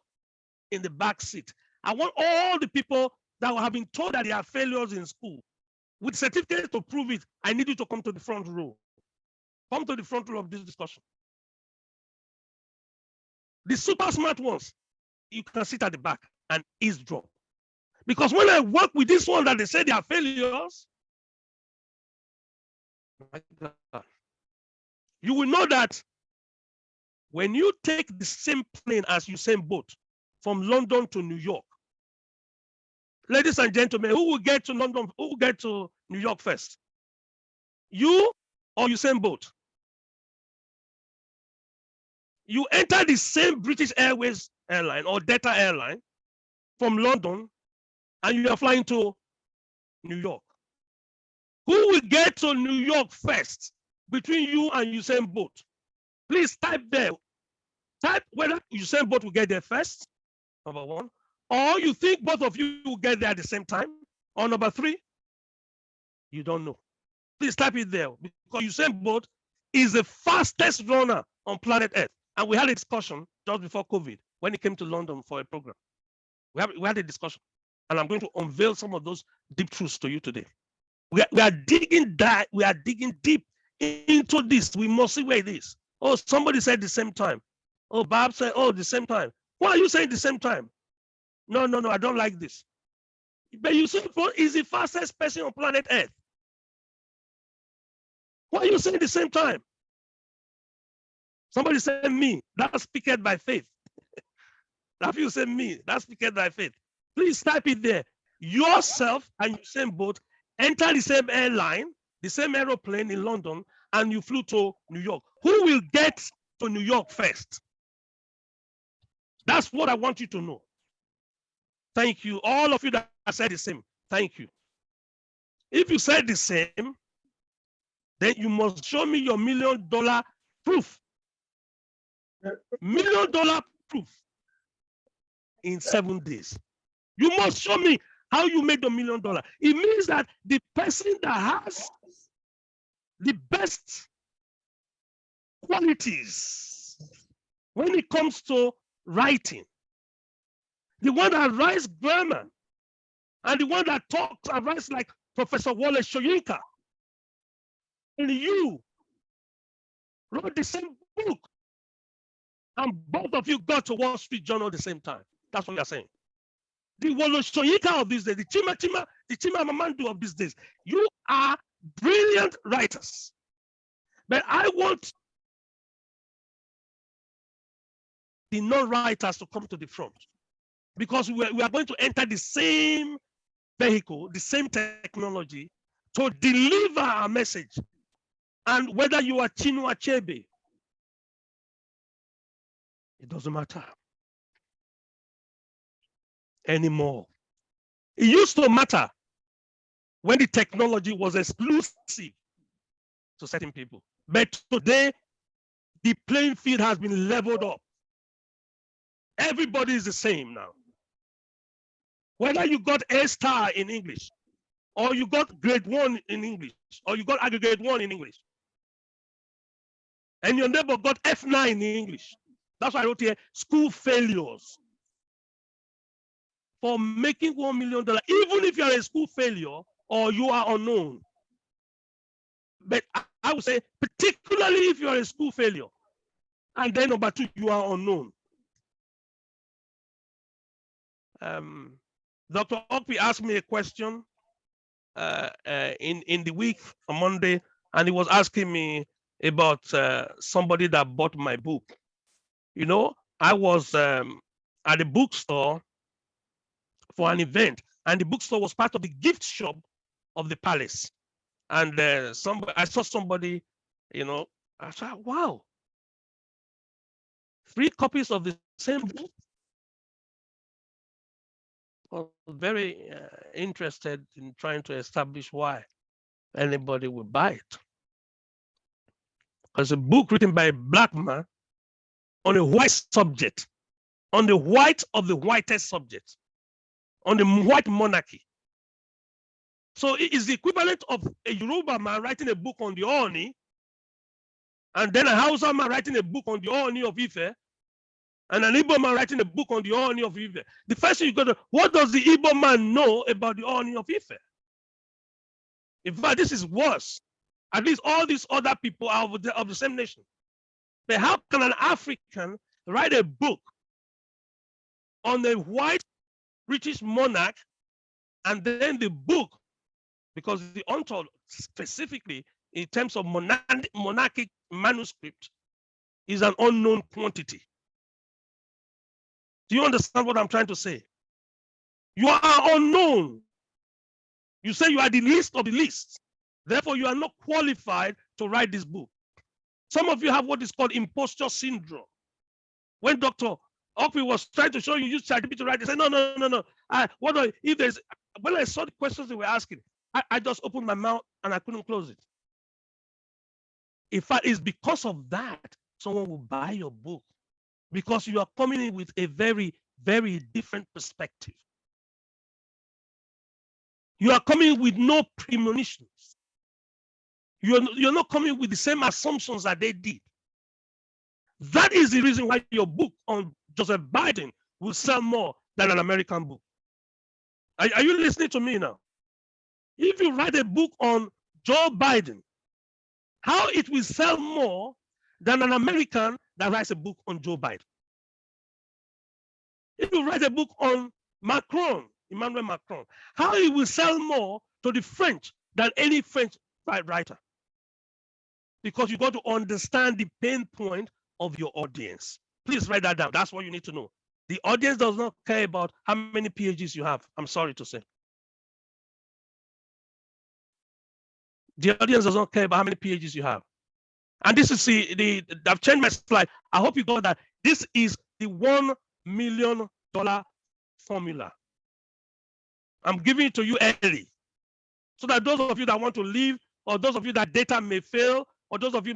in the back seat. I want all the people that have been told that they are failures in school, with certificates to prove it, I need you to come to the front row. Come to the front row of this discussion. The super smart ones, you can sit at the back and eavesdrop. Because when I work with this one that they say they are failures, you will know that when you take the same plane as Usain Bolt from London to New York, ladies and gentlemen, who will get to London? Who will get to New York first? You or Usain Bolt? You enter the same British Airways airline or Delta airline from London, and you are flying to New York. Who will get to New York first between you and Usain Bolt? Please type there. Type whether Usain Bolt will get there first, number 1, or you think both of you will get there at the same time, or number 3, you don't know. Please type it there, because Usain Bolt is the fastest runner on planet Earth. And we had a discussion just before COVID when he came to London for a program. We had a discussion, and I'm going to unveil some of those deep truths to you today. We are digging deep into this. We must see where it is. Oh, somebody said the same time. Oh, Bob said, oh, the same time. Why are you saying the same time? No, I don't like this. But Usain Bolt is the fastest person on planet Earth. Why are you saying the same time? Somebody said me. That's speaketh by faith. If you say me, that's speaketh by faith. Please type it there. Yourself and Usain Bolt enter the same airline, the same aeroplane in London, and you flew to New York. Who will get to New York first? That's what I want you to know. Thank you. All of you that said the same, thank you. If you said the same, then you must show me your $1 million proof. $1 million proof in 7 days. You must show me how you made the $1 million. It means that the person that has the best qualities when it comes to writing, the one that writes grammar, and the one that talks and writes like Professor Wallace Soyinka, and you wrote the same book, and both of you got to Wall Street Journal at the same time. That's what you're saying. The Wallace Soyinka of these days, the Chimamanda of these days, you are brilliant writers. But I want the non-writers to come to the front, because we are going to enter the same vehicle, the same technology to deliver our message. And whether you are Chinua Achebe, it doesn't matter anymore. It used to matter when the technology was exclusive to certain people. But today, the playing field has been leveled up. Everybody is the same now. Whether you got A star in English, or you got grade 1 in English, or you got aggregate 1 in English, and your neighbor got F9 in English. That's why I wrote here, school failures. For making $1 million, even if you are a school failure or you are unknown. But I would say, particularly if you are a school failure, and then number 2, you are unknown. Dr. Okpi asked me a question in the week on Monday, and he was asking me about somebody that bought my book. You know, I was at the bookstore for an event, and the bookstore was part of the gift shop of the palace. And I saw somebody, I thought, wow, 3 copies of the same book. I was very interested in trying to establish why anybody would buy it. It's a book written by a black man on a white subject, on the white of the whitest subject, on the white monarchy. So it is the equivalent of a Yoruba man writing a book on the Oni, and then a Hausa man writing a book on the Oni of Ife, and an Igbo man writing a book on the Oni of Ife. The first thing you got to, what does the Igbo man know about the Oni of Ife? In fact, this is worse. At least all these other people are of the same nation. But how can an African write a book on a white British monarch, and then the book, because the untold specifically in terms of monarchic manuscript is an unknown quantity. Do you understand what I'm trying to say? You are unknown. You say you are the least of the least. Therefore, you are not qualified to write this book. Some of you have what is called imposture syndrome. When Dr. Okwi was trying to show you use ChatGPT to write, they said, no. When I saw the questions they were asking, I just opened my mouth and I couldn't close it. In fact, it's because of that someone will buy your book, because you are coming in with a very, very different perspective. You are coming with no premonitions. You're not coming with the same assumptions that they did. That is the reason why your book on Joseph Biden will sell more than an American book. Are you listening to me now? If you write a book on Joe Biden, how it will sell more than an American that writes a book on Joe Biden? If you write a book on Macron, Emmanuel Macron, how it will sell more to the French than any French writer? Because you got to understand the pain point of your audience. Please write that down. That's what you need to know. The audience does not care about how many PhDs you have. I'm sorry to say. The audience does not care about how many PhDs you have. And this is I've changed my slide. I hope you got that. This is the $1 million formula. I'm giving it to you early, so that those of you that want to leave, or those of you that data may fail, or those of you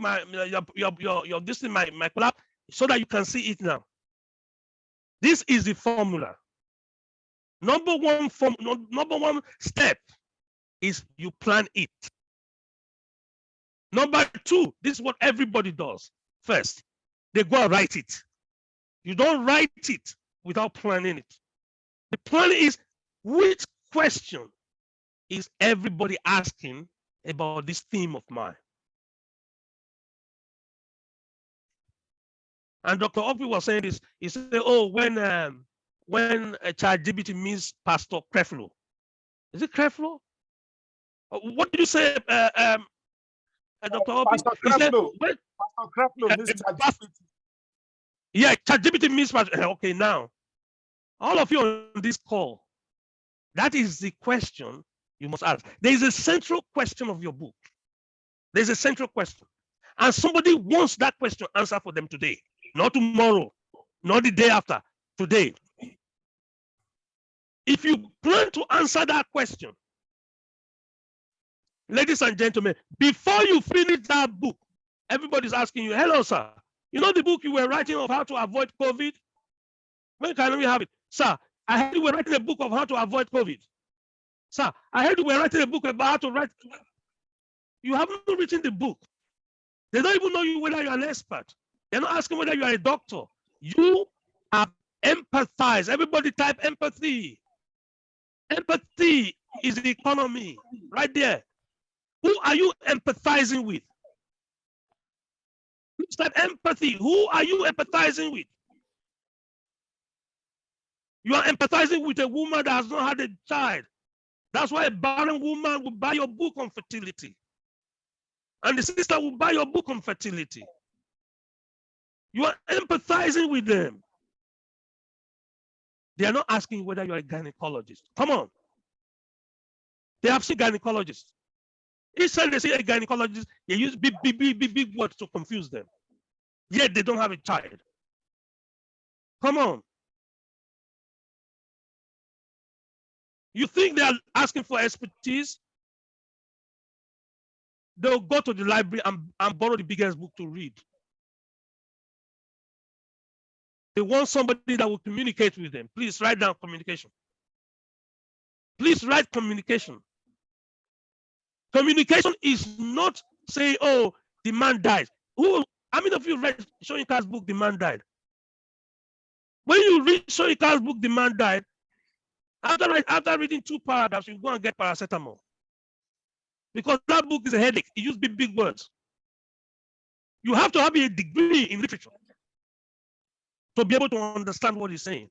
your this thing might collapse, so that you can see it now. This is the formula. Number one step is you plan it. Number 2, this is what everybody does. First, they go and write it. You don't write it without planning it. The plan is, which question is everybody asking about this theme of mine? And Dr. Okwi was saying this. He said, "Oh, when ChatGPT means Pastor Creflo, is it Creflo? What did you say, Dr. Okwi?" Pastor Creflo. Pastor Creflo means ChatGPT. Yeah, ChatGPT means Pastor. Okay, now, all of you on this call, that is the question you must ask. There is a central question of your book. There's a central question. And somebody wants that question answered for them today, not tomorrow, not the day after, today. If you plan to answer that question, ladies and gentlemen, before you finish that book, everybody's asking you, hello, sir, you know the book you were writing of how to avoid COVID? When can we have it? Sir, I heard you were writing a book of how to avoid COVID. Sir, I heard you were writing a book about how to write. You haven't written the book. They don't even know you whether you're an expert. They're not asking whether you are a doctor. You have empathized. Everybody type empathy. Empathy is the economy right there. Who are you empathizing with? Please type empathy. Who are you empathizing with? You are empathizing with a woman that has not had a child. That's why a barren woman will buy your book on fertility. And the sister will buy your book on fertility. You are empathizing with them. They are not asking whether you are a gynecologist. Come on. They have seen gynecologists. Each time they see a gynecologist, they use big words to confuse them. Yet they don't have a child. Come on. You think they are asking for expertise? They'll go to the library and borrow the biggest book to read. They want somebody that will communicate with them. Please write down communication. Please write communication. Communication is not saying, oh, the man died. How many of you read Shoyinka's book, The Man Died? When you read Shoyinka's book, The Man Died, after reading 2 paragraphs, you go and get paracetamol. Because that book is a headache. It uses big words. You have to have a degree in literature to be able to understand what he's saying.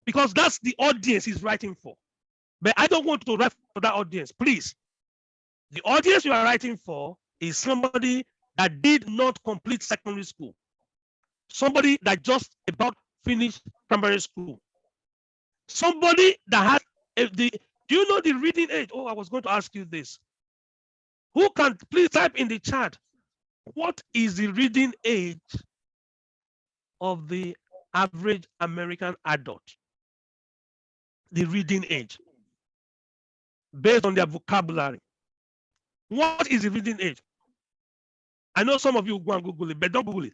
Because that's the audience he's writing for. But I don't want to write for that audience, please. The audience you are writing for is somebody that did not complete secondary school. Somebody that just about finished primary school. Somebody that has do you know the reading age? Oh, I was going to ask you this. Who can please type in the chat? What is the reading age of the average American adult? The reading age based on their vocabulary. What is the reading age? I know some of you go and Google it, but don't Google it.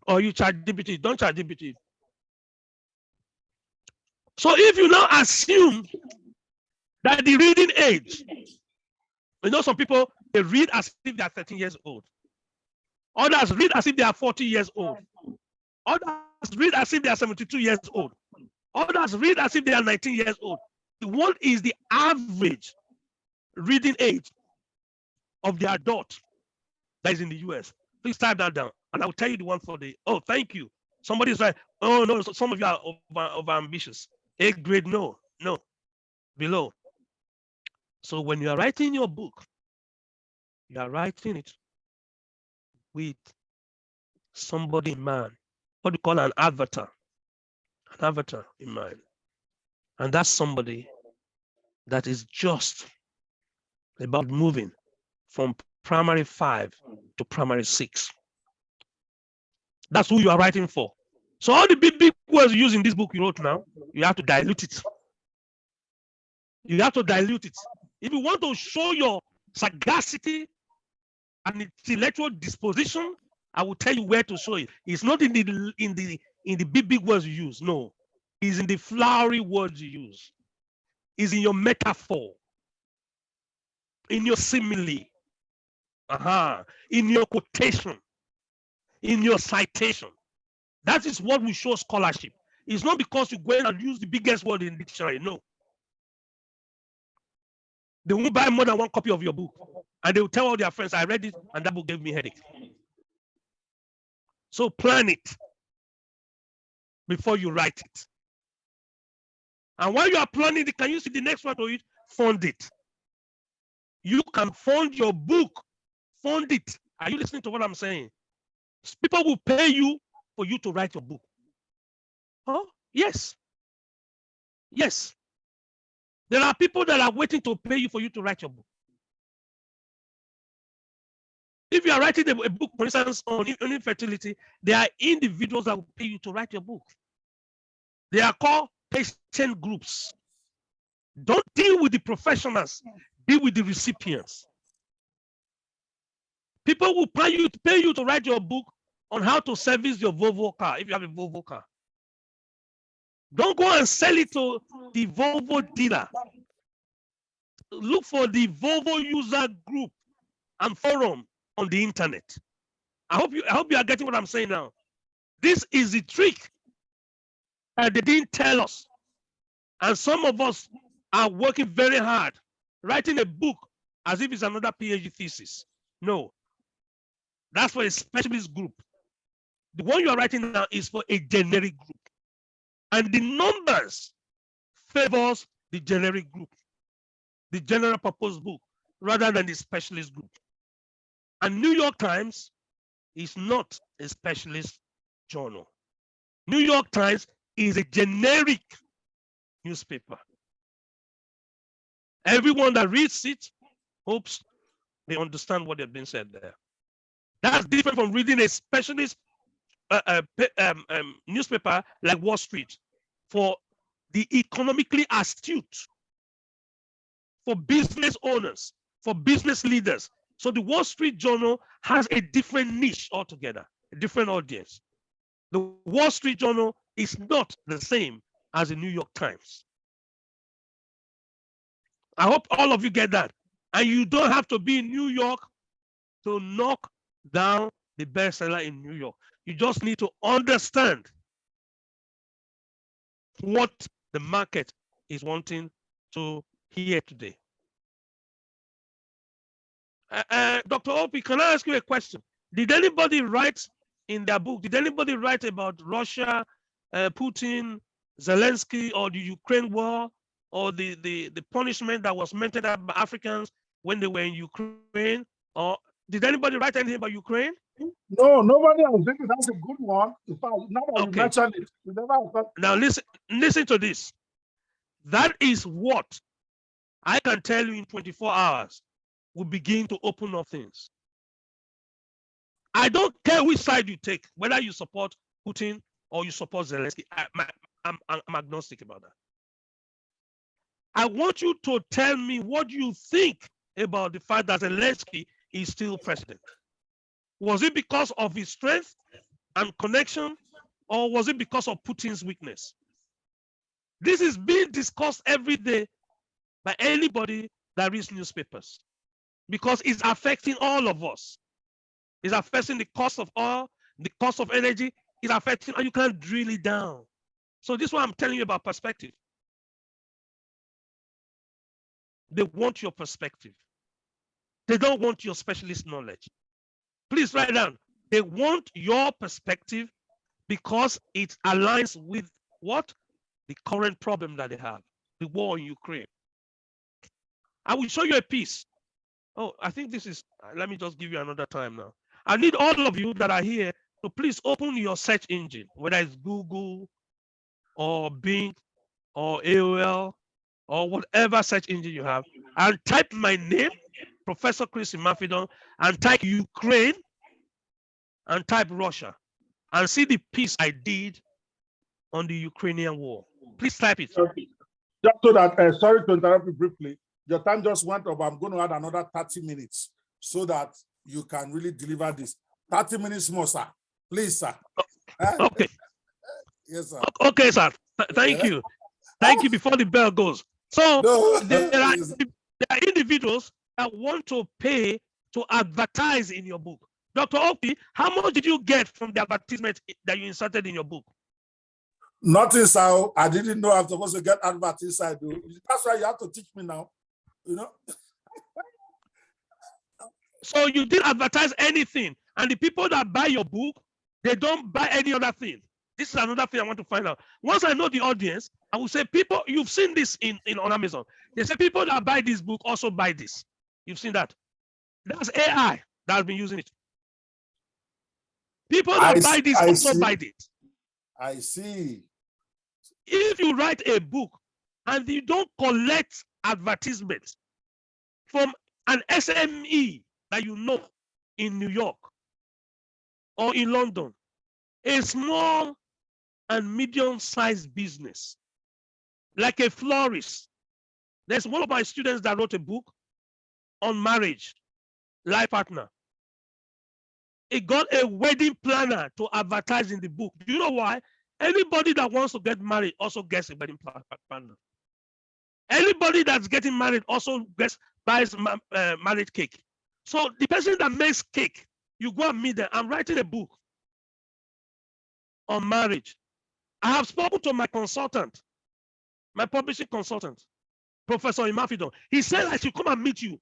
Or you ChatGPT, don't ChatGPT. So if you now assume that the reading age, you know, some people, they read as if they are 13 years old. Others read as if they are 40 years old. Others read as if they are 72 years old. Others read as if they are 19 years old. What is the average reading age of the adult that is in the US? Please type that down, and I will tell you the one for the. Oh, thank you. Somebody's right. Oh no, some of you are over ambitious. 8th grade, no, below. So when you are writing your book, you are writing it with somebody in mind. What do you call an avatar? An avatar in mind. And that's somebody that is just about moving from primary 5 to primary 6. That's who you are writing for. So all the big words you use in this book you wrote now, you have to dilute it. You have to dilute it. If you want to show your sagacity and intellectual disposition, I will tell you where to show it. It's not in the big words you use. No, it's in the flowery words you use. It's in your metaphor, in your simile, in your quotation, in your citation. That is what will show scholarship. It's not because you go in and use the biggest word in the dictionary. No. They won't buy more than one copy of your book. And they will tell all their friends, I read it and that book gave me a headache. So plan it before you write it. And while you are planning it, can you see the next one to it? Fund it. You can fund your book. Fund it. Are you listening to what I'm saying? People will pay you for you to write your book. Oh, yes. Yes. There are people that are waiting to pay you for you to write your book. If you are writing a book, for instance, on infertility, there are individuals that will pay you to write your book. They are called patient groups. Don't deal with the professionals, deal with the recipients. People will pay you to write your book on how to service your Volvo car, if you have a Volvo car. Don't go and sell it to the Volvo dealer. Look for the Volvo user group and forum on the internet. I hope you are getting what I'm saying now. This is the trick they didn't tell us. And some of us are working very hard, writing a book as if it's another PhD thesis. No, that's for a specialist group. The one you are writing now is for a generic group. And the numbers favors the generic group, the general purpose book, rather than the specialist group. And New York Times is not a specialist journal. New York Times is a generic newspaper. Everyone that reads it hopes they understand what they've been said there. That's different from reading a specialist newspaper like Wall Street for the economically astute, for business owners, for business leaders. So the Wall Street Journal has a different niche altogether, a different audience. The Wall Street Journal is not the same as the New York Times. I hope all of you get that. And you don't have to be in New York to knock down the bestseller in New York. You just need to understand what the market is wanting to hear today. Dr. Opie, can I ask you a question? Did anybody write in their book, did anybody write about Russia, Putin, Zelensky, or the Ukraine war, or the punishment that was meted at Africans when they were in Ukraine? Or did anybody write anything about Ukraine? No, nobody has written. That's a good one. In fact, now that you mentioned it, you never thought. Now listen to this. That is what I can tell you in 24 hours will begin to open up things. I don't care which side you take, whether you support Putin or you support Zelensky. I'm agnostic about that. I want you to tell me what you think about the fact that Zelensky is still president. Was it because of his strength and connection, or was it because of Putin's weakness? This is being discussed every day by anybody that reads newspapers, because it's affecting all of us. It's affecting the cost of oil, the cost of energy. It's affecting, and you can't drill it down. So this is what I'm telling you about perspective. They want your perspective. They don't want your specialist knowledge. Please write down. They want your perspective because it aligns with what? The current problem that they have, the war in Ukraine. I will show you a piece. Oh, I think this is, let me just give you another time now. I need all of you that are here to please open your search engine, whether it's Google or Bing or AOL or whatever search engine you have, and type my name, Professor Chris Imafidon, and type Ukraine and type Russia, and see the piece I did on the Ukrainian war. Please type it. Okay. Just so that, sorry to interrupt you briefly, your time just went up. I'm going to add another 30 minutes so that you can really deliver this. 30 minutes more, sir. Please, sir. Okay. Yes, sir. Okay, sir. Thank you. Thank you before the bell goes. So No. there are individuals that want to pay to advertise in your book. Dr. Opie, how much did you get from the advertisement that you inserted in your book? Nothing, sir. I didn't know I'm supposed to get advert inside. That's why you have to teach me now. You know. So you didn't advertise anything, and the people that buy your book, they don't buy any other thing. This is another thing I want to find out. Once I know the audience, I will say, people, you've seen this on Amazon. They say people that buy this book also buy this. You've seen that. That's AI that has been using it. People that buy this also buy it. I see. If you write a book and you don't collect advertisements from an SME that you know in New York or in London, a small and medium-sized business, like a florist. There's one of my students that wrote a book on marriage, life partner. He got a wedding planner to advertise in the book. Do you know why? Anybody that wants to get married also gets a wedding planner. Anybody that's getting married also buys marriage cake. So the person that makes cake, you go and meet them. I'm writing a book on marriage. I have spoken to my consultant, my publishing consultant, Professor Imafidon. He said I should come and meet you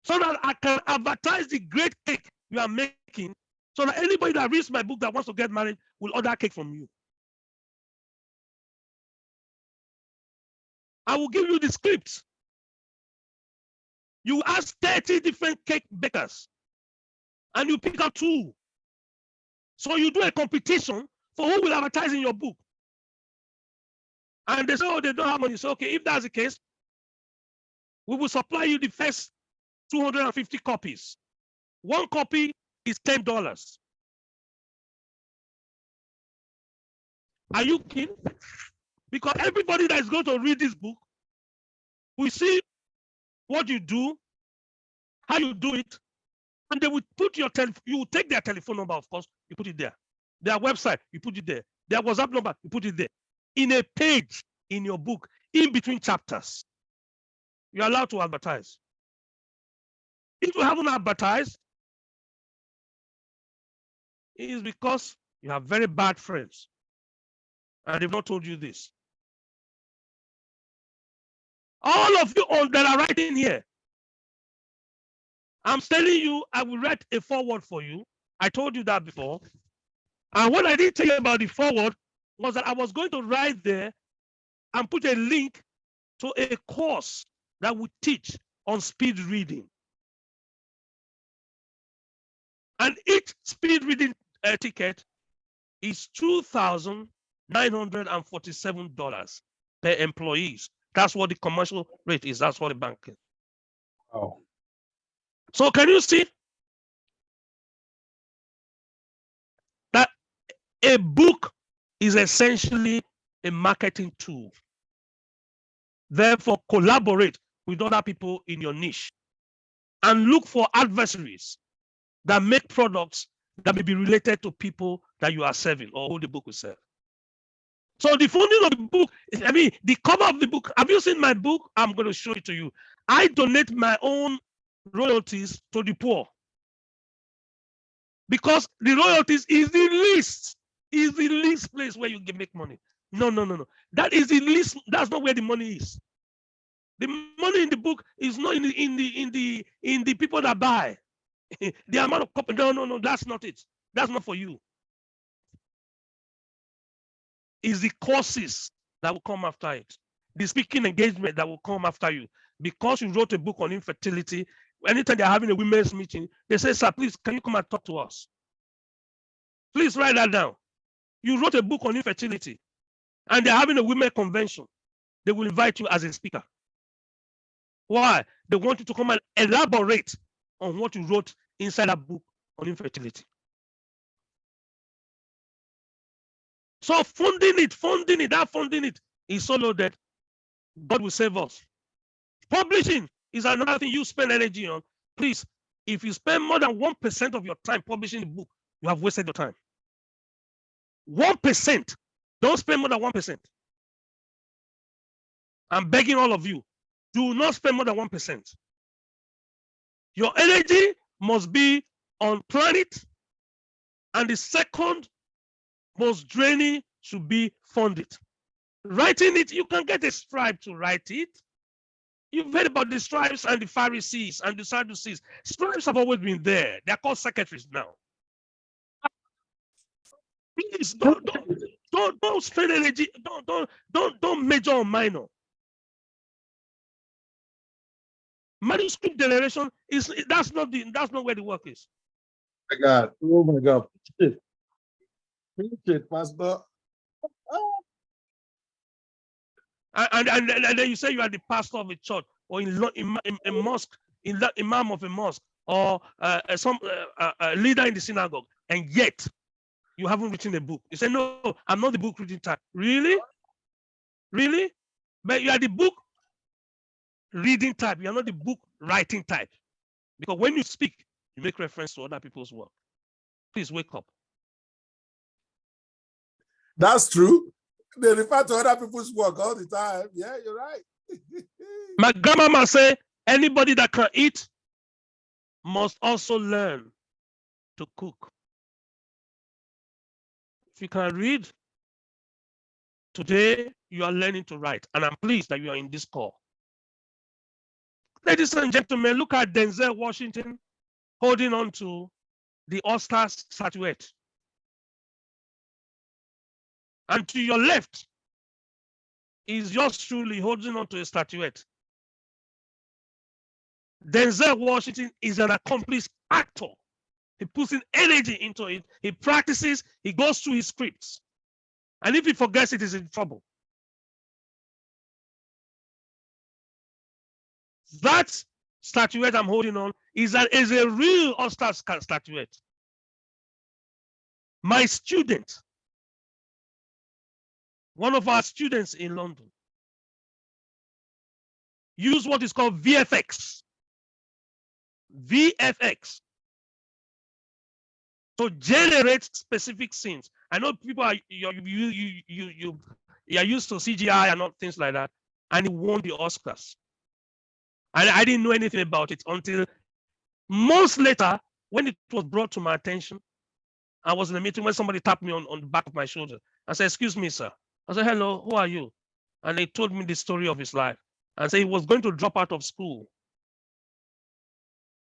so that I can advertise the great cake you are making, so that anybody that reads my book that wants to get married will order cake from you. I will give you the script. You ask 30 different cake bakers and you pick out 2. So you do a competition For who will advertise in your book? And they say, oh, they don't have money. So, okay, if that's the case, we will supply you the first 250 copies. One copy is $10. Are you kidding? Because everybody that is going to read this book will see what you do, how you do it, and they will put your you will take their telephone number, of course, you put it there. Their website, you put it there. Their WhatsApp number, you put it there. In a page in your book, in between chapters, you're allowed to advertise. If you haven't advertised, it is because you have very bad friends and they've not told you this. All of you that are writing here, I'm telling you, I will write a foreword for you. I told you that before. And what I didn't tell you about the foreword was that I was going to write there and put a link to a course that would teach on speed reading. And each speed reading ticket is $2,947 per employees. That's what the commercial rate is. That's what the bank is. Oh. So can you see that a book is essentially a marketing tool? Therefore, collaborate with other people in your niche and look for adversaries that make products that may be related to people that you are serving or who the book will serve. So the funding of the book, I mean, the cover of the book, have you seen my book? I'm going to show it to you. I donate my own royalties to the poor because the royalties is the least place where you can make money. No. That is the least. That's not where the money is. The money in the book is not in the people that buy. The amount of copy. No. That's not it. That's not for you. Is the courses that will come after it, the speaking engagement that will come after you, because you wrote a book on infertility. Anytime they're having a women's meeting, they say, sir, please, can you come and talk to us? Please write that down. You wrote a book on infertility, and they're having a women convention. They will invite you as a speaker. Why? They want you to come and elaborate on what you wrote inside that book on infertility. So funding it is so loaded. God will save us. Publishing is another thing you spend energy on. Please, if you spend more than 1% of your time publishing a book, you have wasted your time. 1%. Don't spend more than 1%. I'm begging all of you, do not spend more than 1%. Your energy must be on planet, and the second most draining should be funded. Writing it, you can get a scribe to write it. You've heard about the scribes and the Pharisees and the Sadducees. Scribes have always been there. They're called secretaries now. Please don't spend energy. Don't major or minor. Manuscript generation that's not where the work is. My God. Oh my God. Preach it, Pastor. And then you say you are the pastor of a church or in a mosque, in the imam of a mosque, or some leader in the synagogue, and yet you haven't written a book. You say, no, I'm not the book reading type. Really? But you are the book reading type. You are not the book writing type. Because when you speak, you make reference to other people's work. Please wake up. That's true. They refer to other people's work all the time. Yeah, you're right. My grandmama say, anybody that can eat must also learn to cook. If you can read, today you are learning to write, and I'm pleased that you are in this call. Ladies and gentlemen, look at Denzel Washington holding on to the Oscar statuette. And to your left is yours truly holding on to a statuette. Denzel Washington is an accomplished actor. He puts in energy into it. He practices. He goes through his scripts. And if he forgets it, he's in trouble. That statuette I'm holding on is a real Oscar statuette. My student, one of our students in London, used what is called VFX. VFX. To generate specific scenes. I know people are you are used to CGI and not things like that, and he won the Oscars. And I didn't know anything about it until months later, when it was brought to my attention. I was in a meeting when somebody tapped me on the back of my shoulder and said, "Excuse me, sir." I said, "Hello, who are you?" And he told me the story of his life and said he was going to drop out of school.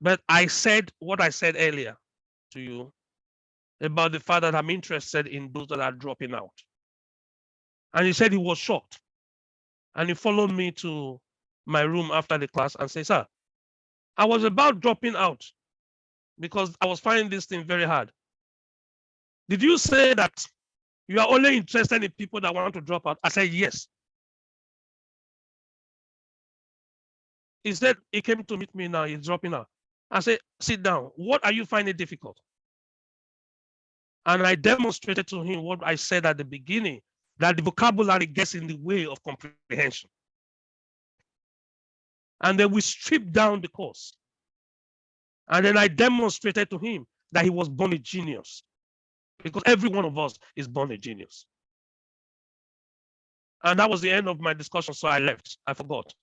But I said what I said earlier to you about the fact that I'm interested in those that are dropping out. And he said he was shocked. And he followed me to my room after the class and said, "Sir, I was about dropping out because I was finding this thing very hard. Did you say that you are only interested in people that want to drop out?" I said, "Yes." He said he came to meet me now, he's dropping out. I said, "Sit down. What are you finding difficult?" And I demonstrated to him what I said at the beginning, that the vocabulary gets in the way of comprehension. And then we stripped down the course. And then I demonstrated to him that he was born a genius, because every one of us is born a genius. And that was the end of my discussion, so I left. I forgot.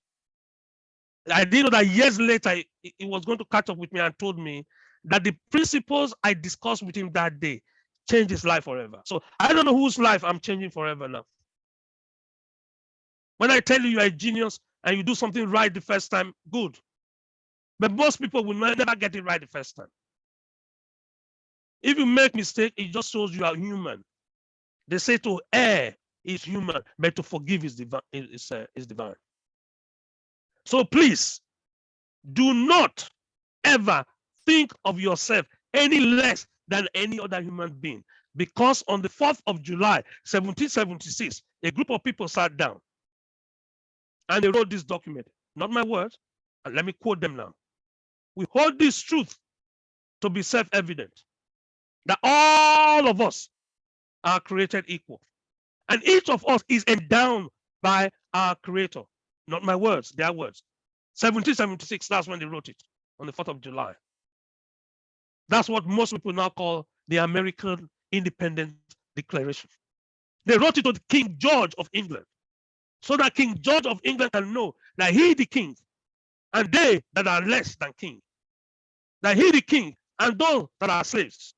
I didn't know that years later, he was going to catch up with me and told me that the principles I discussed with him that day changed his life forever. So I don't know whose life I'm changing forever now. When I tell you you're a genius and you do something right the first time, good. But most people will never get it right the first time. If you make mistake, it just shows you are human. They say to err is human, but to forgive is divine. Is divine. So please, do not ever think of yourself any less than any other human being. Because on the 4th of July, 1776, a group of people sat down and they wrote this document. Not my words, and let me quote them now. "We hold this truth to be self-evident, that all of us are created equal, and each of us is endowed by our Creator." Not my words, their words. 1776, that's when they wrote it, on the 4th of July. That's what most people now call the American Independence Declaration. They wrote it to King George of England, so that King George of England can know that he the king, and they that are less than king. That he the king, and those that are slaves.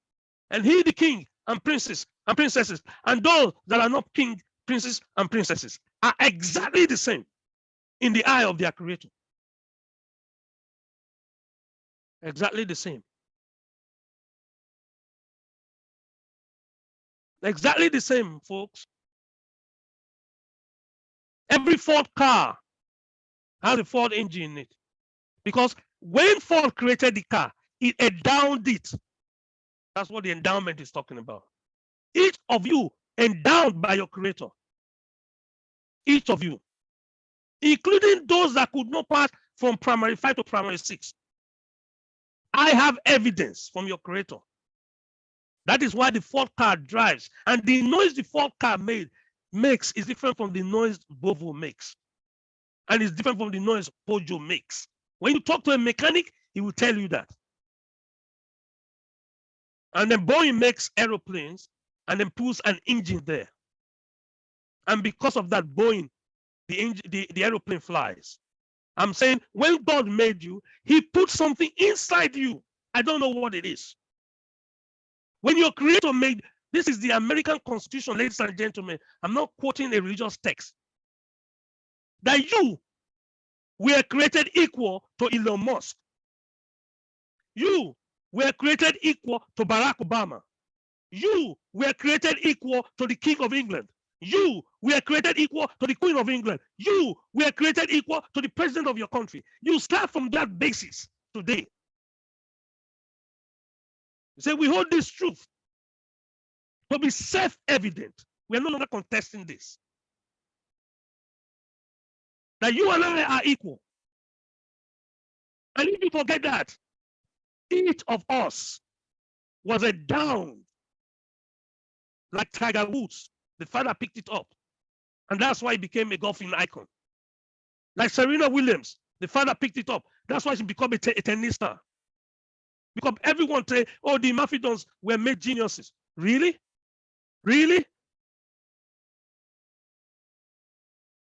And he the king, and princes and princesses, and those that are not king, princes, and princesses are exactly the same in the eye of their Creator. Exactly the same. Exactly the same, folks. Every Ford car has a Ford engine in it. Because when Ford created the car, it endowed it. That's what the endowment is talking about. Each of you endowed by your Creator. Each of you. Including those that could not pass from primary 5 to primary 6. I have evidence from your Creator. That is why the Ford car drives. And the noise the Ford car makes is different from the noise Volvo makes. And it's different from the noise Peugeot makes. When you talk to a mechanic, he will tell you that. And then Boeing makes aeroplanes and then puts an engine there. And because of that, Boeing, the aeroplane flies. I'm saying when God made you, he put something inside you. I don't know what it is. When your Creator made, this is the American Constitution, ladies and gentlemen. I'm not quoting a religious text. That you were created equal to Elon Musk. You were created equal to Barack Obama. You were created equal to the King of England. You were created equal to the Queen of England. You were created equal to the President of your country. You start from that basis today. Say, we hold this truth to be self-evident. We are no longer contesting this. That you and I are equal. And if you forget that, each of us was a down, like Tiger Woods. The father picked it up. And that's why he became a golfing icon. Like Serena Williams, the father picked it up. That's why she became a tennis star. Because everyone say, oh, the Imafidons were made geniuses. Really? Really?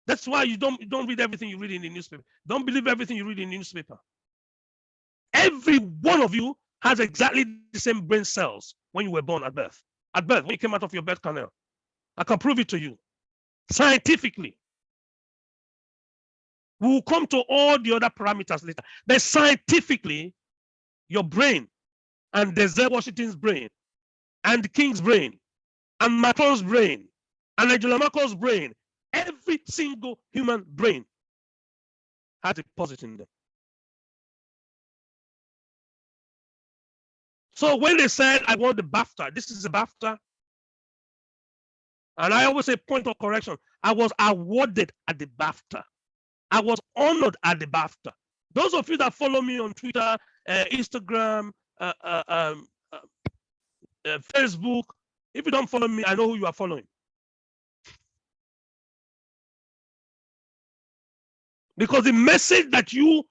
That's why you don't read everything you read in the newspaper. Don't believe everything you read in the newspaper. Every one of you has exactly the same brain cells when you were born at birth. At birth, when you came out of your birth canal. I can prove it to you. Scientifically. We will come to all the other parameters later. But scientifically, your brain and Denzel Washington's brain and the King's brain and Macron's brain and Angela Merkel's brain, every single human brain has a deposit in them. So when they said, I want the BAFTA, this is a BAFTA. And I always say, point of correction, I was awarded at the BAFTA. I was honored at the BAFTA. Those of you that follow me on Twitter, Instagram, Facebook, if you don't follow me, I know who you are following. Because the message that you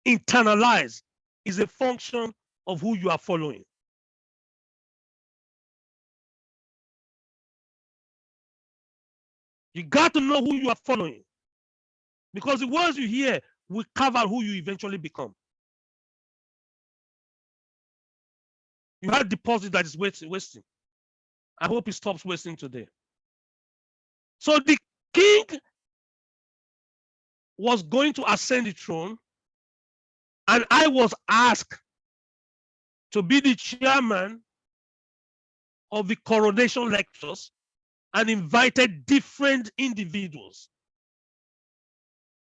internalize is a function of who you are following. You got to know who you are following. Because the words you hear will cover who you eventually become. You have deposit that is wasting. I hope it stops wasting today. So the king was going to ascend the throne, and I was asked to be the chairman of the coronation lectures and invited different individuals.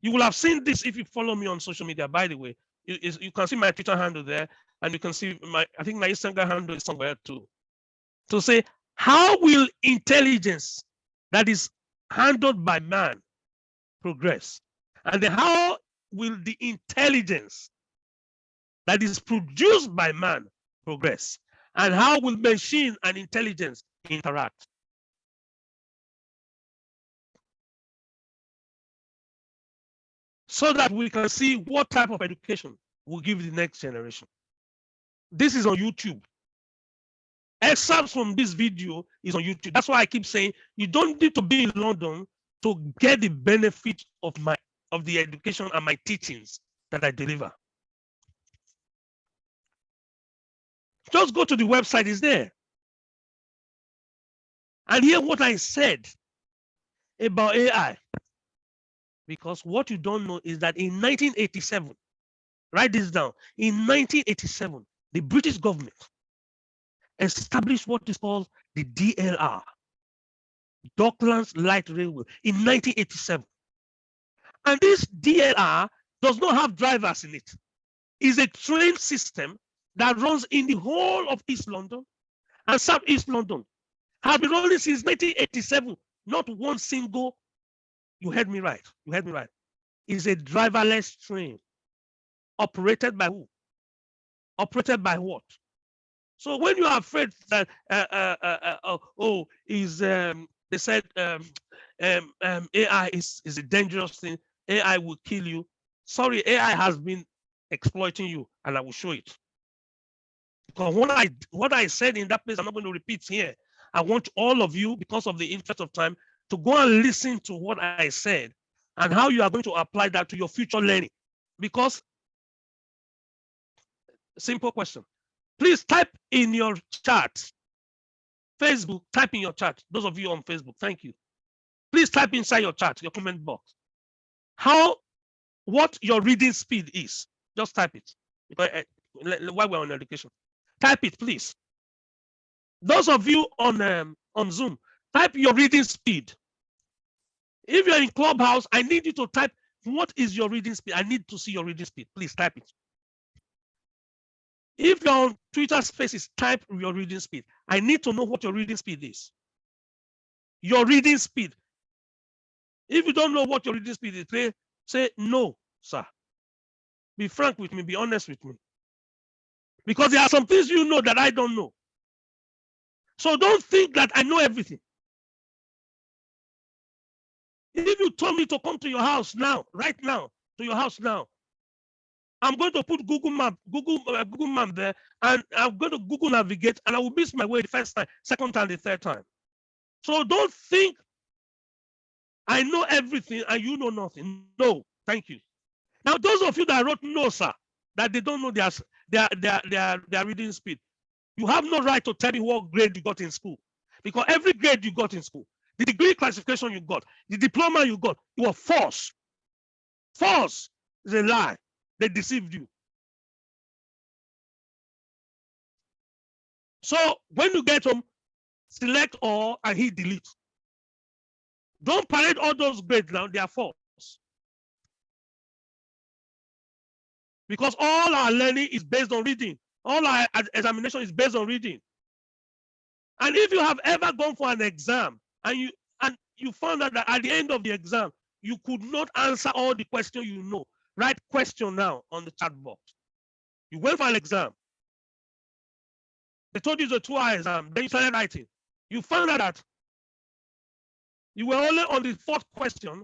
You will have seen this if you follow me on social media, by the way. You can see my Twitter handle there, and you can see I think my Instagram handle is somewhere too. To say, how will intelligence that is handled by man progress? And then how will the intelligence that is produced by man progress? And how will machine and intelligence interact? So that we can see what type of education will give the next generation. This is on YouTube. Excerpts from this video is on YouTube. That's why I keep saying you don't need to be in London to get the benefit of the education and my teachings that I deliver. Just go to the website, it's there. And hear what I said about AI. Because what you don't know is that in 1987, write this down, in 1987, the British government established what is called the DLR, Docklands Light Railway, in 1987. And this DLR does not have drivers in it. It's a train system that runs in the whole of East London and South East London. Has been running since 1987. Not one single, you heard me right, you heard me right. It's a driverless train. Operated by who? Operated by what? So when you are afraid that, they said AI is a dangerous thing, AI will kill you. Sorry, AI has been exploiting you, and I will show it. Because what I said in that place, I'm not going to repeat here. I want all of you, because of the interest of time, to go and listen to what I said and how you are going to apply that to your future learning. Because, simple question. Please type in your chat. Facebook, type in your chat. Those of you on Facebook, thank you. Please type inside your chat, your comment box, what your reading speed is. Just type it. While we're on education, type it, please. Those of you on Zoom, type your reading speed. If you're in Clubhouse, I need you to type, what is your reading speed? I need to see your reading speed. Please type it. If you're on Twitter Spaces, type your reading speed. I need to know what your reading speed is. Your reading speed. If you don't know what your reading speed is, say no, sir. Be frank with me, be honest with me. Because there are some things you know that I don't know. So don't think that I know everything. If you told me to come to your house now, right now, to your house now, I'm going to put Google Map there, and I'm going to Google navigate, and I will miss my way the first time, second time, the third time. So don't think I know everything and you know nothing. No, thank you. Now, those of you that wrote no, sir, that they don't know their reading speed, you have no right to tell me what grade you got in school. Because every grade you got in school, the degree classification you got, the diploma you got, it was false. False is a lie. They deceived you. So when you get home, select all and hit delete. Don't parade all those grades now, they are false. Because all our learning is based on reading. All our examination is based on reading. And if you have ever gone for an exam and you found out that at the end of the exam, you could not answer all the questions you know, write question now on the chat box. You went for an exam. They told you it's a 2-hour exam. Then you started writing. You found out that you were only on the 4th question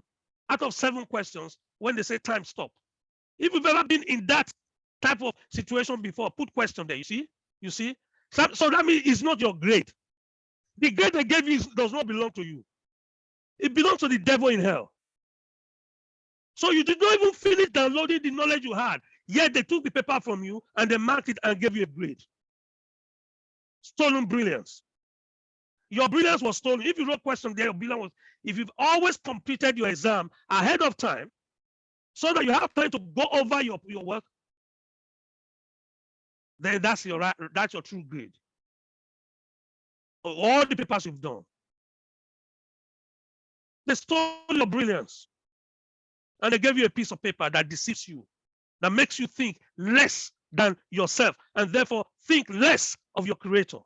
out of 7 questions when they say time stop. If you've ever been in that type of situation before, put question there. You see? So that means it's not your grade. The grade they gave you does not belong to you. It belongs to the devil in hell. So you did not even finish downloading the knowledge you had. Yet they took the paper from you and they marked it and gave you a grade. Stolen brilliance. Your brilliance was stolen. If you wrote question there, your brilliance was. If you've always completed your exam ahead of time, so that you have time to go over your work, then that's your true grade. All the papers you've done. They stole your brilliance. And they gave you a piece of paper that deceives you, that makes you think less than yourself, and therefore think less of your creator.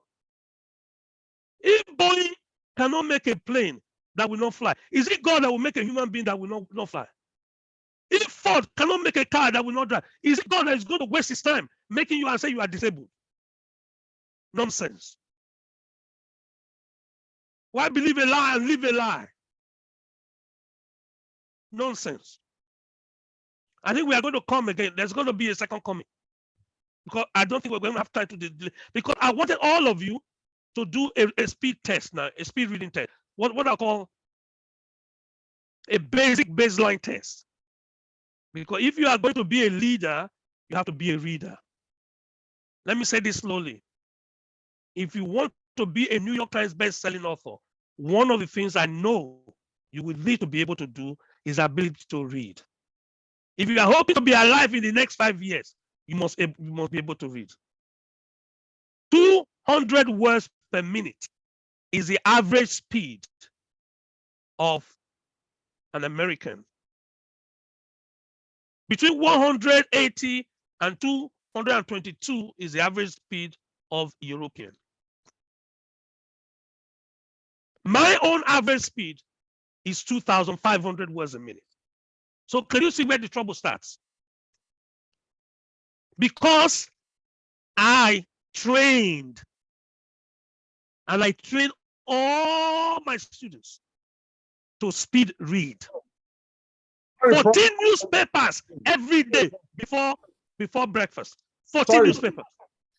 If Boeing cannot make a plane that will not fly, is it God that will make a human being that will not fly? If Ford cannot make a car that will not drive, is it God that is going to waste his time making you and say you are disabled? Nonsense. Why believe a lie and live a lie? Nonsense. I think we are going to come again. There's going to be a second coming. Because I don't think we're going to have time to delay. Because I wanted all of you to do a speed test now, a speed reading test. What I call a basic baseline test. Because if you are going to be a leader, you have to be a reader. Let me say this slowly. If you want to be a New York Times best-selling author, one of the things I know you will need to be able to do is ability to read. If you are hoping to be alive in the next 5 years, you must be able to read. 200 words per minute is the average speed of an American. Between 180 and 222 is the average speed of European. My own average speed is 2,500 words a minute. So can you see where the trouble starts? Because I trained, and I train all my students to speed read. 14 newspapers every day before breakfast. 14 newspapers.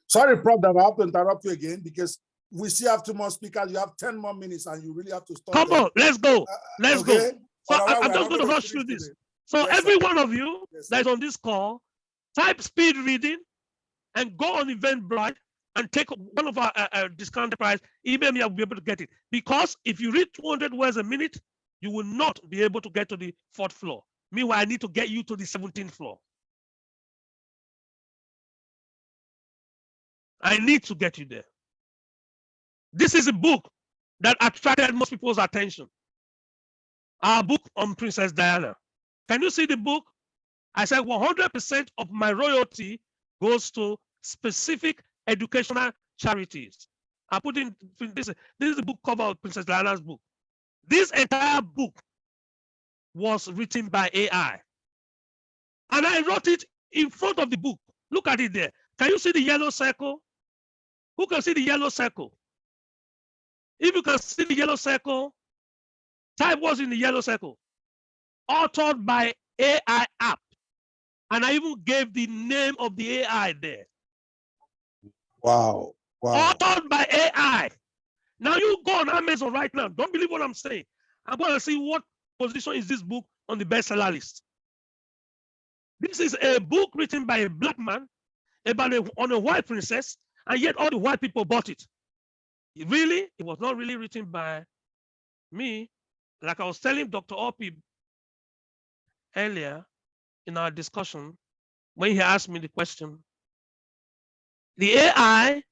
Sorry, Prof, that I have to interrupt you again because we still have 2 more speakers. You have 10 more minutes and you really have to stop. Come on, let's go. Let's go. So I'm just going to rush through this. So every one of you that is on this call, type speed reading and go on Eventbrite and take one of our discounted price. Email me, I'll be able to get it. Because if you read 200 words a minute, you will not be able to get to the 4th floor. Meanwhile, I need to get you to the 17th floor. I need to get you there. This is a book that attracted most people's attention. Our book on Princess Diana. Can you see the book? I said 100% of my royalty goes to specific educational charities. I put in this is the book cover of Princess Diana's book. This entire book was written by AI. And I wrote it in front of the book. Look at it there. Can you see the yellow circle? Who can see the yellow circle? If you can see the yellow circle, type what's in the yellow circle. Authored by AI app. And I even gave the name of the AI there. Wow. Wow. Authored by AI. Now you go on Amazon right now. Don't believe what I'm saying. I'm going to see what position is this book on the bestseller list. This is a book written by a black man about on a white princess, and yet all the white people bought it. Really, it was not really written by me. Like I was telling Dr. Opie earlier in our discussion, when he asked me the question, the AI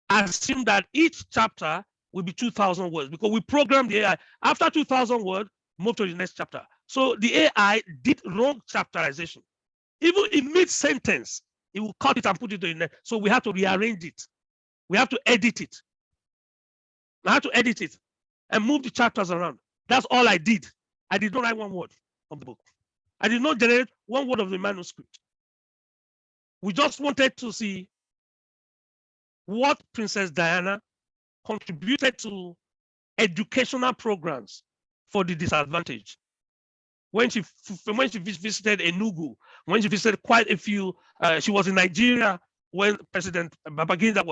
assumed that each chapter will be 2,000 words because we programmed the AI. After 2,000 words, move to the next chapter. So the AI did wrong chapterization. Even in mid-sentence, it will cut it and put it in there. So we have to rearrange it. We have to edit it. I had to edit it and move the chapters around. That's all I did. I did not write one word of the book. I did not generate one word of the manuscript. We just wanted to see what Princess Diana contributed to educational programs for the disadvantaged. When she visited Enugu, when she visited quite a few, she was in Nigeria when President Babangida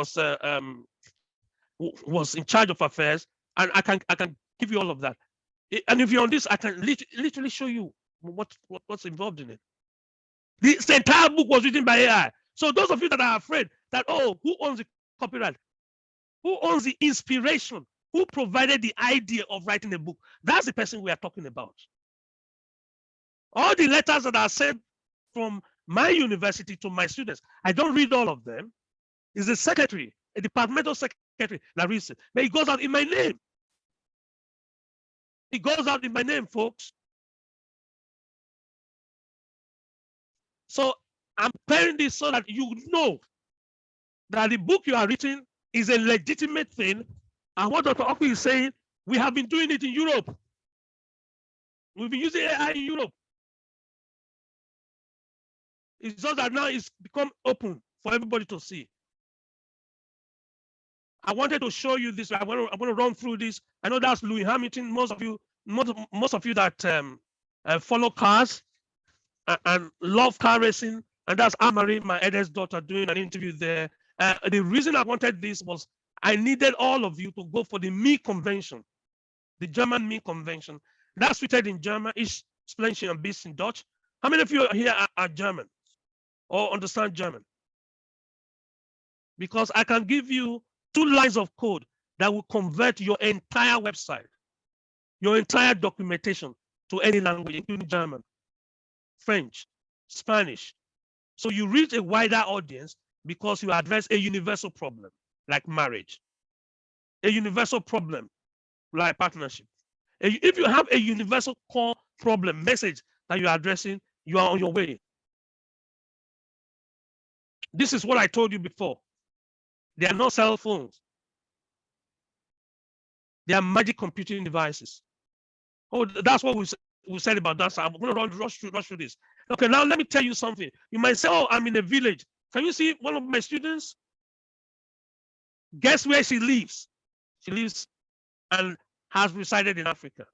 was in charge of affairs, and I can give you all of that. And if you're on this, I can literally show you what's involved in it. This entire book was written by AI. So those of you that are afraid that, oh, who owns the copyright? Who owns the inspiration? Who provided the idea of writing a book? That's the person we are talking about. All the letters that are sent from my university to my students, I don't read all of them. It's the secretary, a departmental secretary that reads it. But it goes out in my name. It goes out in my name, folks. So I'm preparing this so that you know that the book you are reading is a legitimate thing. And what Dr. Oku is saying, we have been doing it in Europe. We've been using AI in Europe. It's just that now it's become open for everybody to see. I wanted to show you this. I'm going to run through this. I know that's Louis Hamilton. Most of you that follow cars and love car racing, and that's Anne-Marie, my eldest daughter, doing an interview there. The reason I wanted this was I needed all of you to go for the Me Convention, the German Me Convention. That's tweeted in German. Ich spreche ein bisschen Deutsch. How many of you here are German or understand German? Because I can give you 2 lines of code that will convert your entire website, your entire documentation to any language, including German, French, Spanish. So you reach a wider audience because you address a universal problem like marriage, a universal problem like partnership. If you have a universal core problem message that you're addressing, you are on your way. This is what I told you before. They are not cell phones. They are magic computing devices. Oh, that's what we said about that. So I'm going to rush through this. Okay, now let me tell you something. You might say, oh, I'm in a village. Can you see one of my students? Guess where she lives? She lives and has resided in Africa.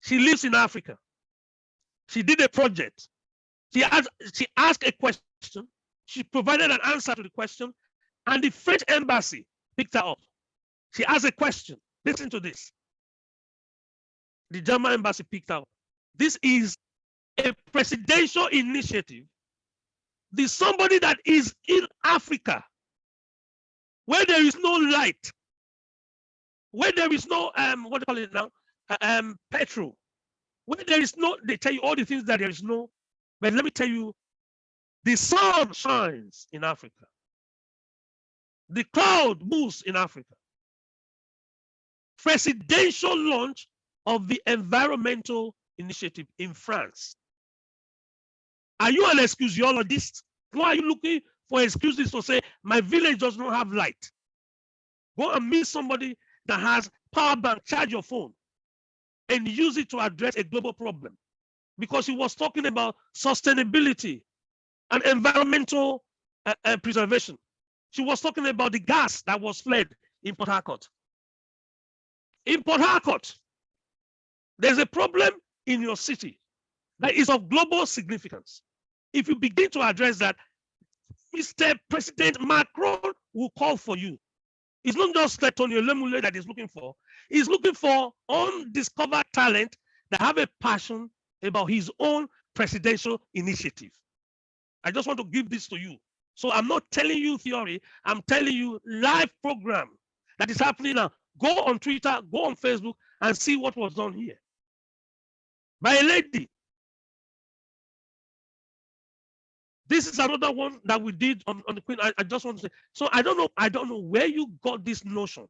She lives in Africa. She did a project. She asked a question. She provided an answer to the question, and the French embassy picked her up. She asked a question. Listen to this. The German embassy picked her up. This is a presidential initiative. There's somebody that is in Africa where there is no light, where there is no what do you call it now? Petrol, where there is no, they tell you all the things that there is no, but let me tell you, the sun shines in Africa. The cloud moves in Africa. Presidential launch of the environmental initiative in France. Are you an exclusiologist? Why are you looking for excuses to say, my village does not have light. Go and meet somebody that has power bank, charge your phone, and use it to address a global problem. Because he was talking about sustainability and environmental preservation. She was talking about the gas that was fled in Port Harcourt. In Port Harcourt, there's a problem in your city that is of global significance. If you begin to address that, Mr. President Macron will call for you. It's not just Tonio Lemule that he's looking for. He's looking for undiscovered talent that have a passion about his own presidential initiative. I just want to give this to you. So I'm not telling you theory. I'm telling you live program that is happening now. Go on Twitter, go on Facebook, and see what was done here by a lady. This is another one that we did on the Queen. I just want to say, so I don't know where you got this notion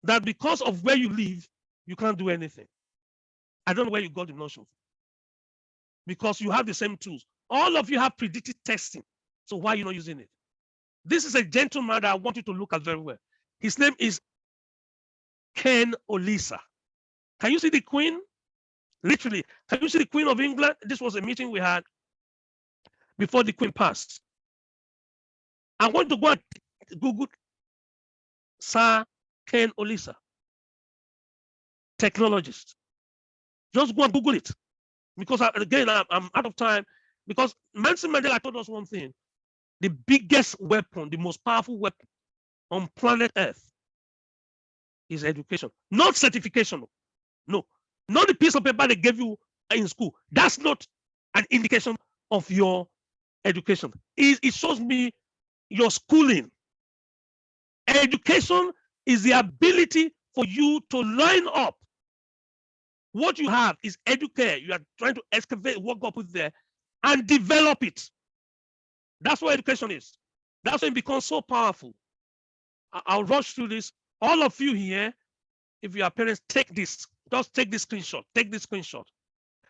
that because of where you live, you can't do anything. I don't know where you got the notion. Because you have the same tools. All of you have predictive testing. So why are you not using it? This is a gentleman that I want you to look at very well. His name is Ken Olisa. Can you see the Queen? Literally, can you see the Queen of England? This was a meeting we had before the Queen passed. I want to go and Google Sir Ken Olisa, technologist. Just go and Google it. Because again, I'm out of time. Because Nelson Mandela told us one thing: the biggest weapon, the most powerful weapon on planet Earth is education, not certification. No, not the piece of paper they gave you in school. That's not an indication of your education. It shows me your schooling. Education is the ability for you to line up. What you have is educate. You are trying to excavate, work up with there, and develop it. That's what education is. That's when it becomes so powerful. I'll rush through this. All of you here, if you are parents, take this. Just take this screenshot. Take this screenshot.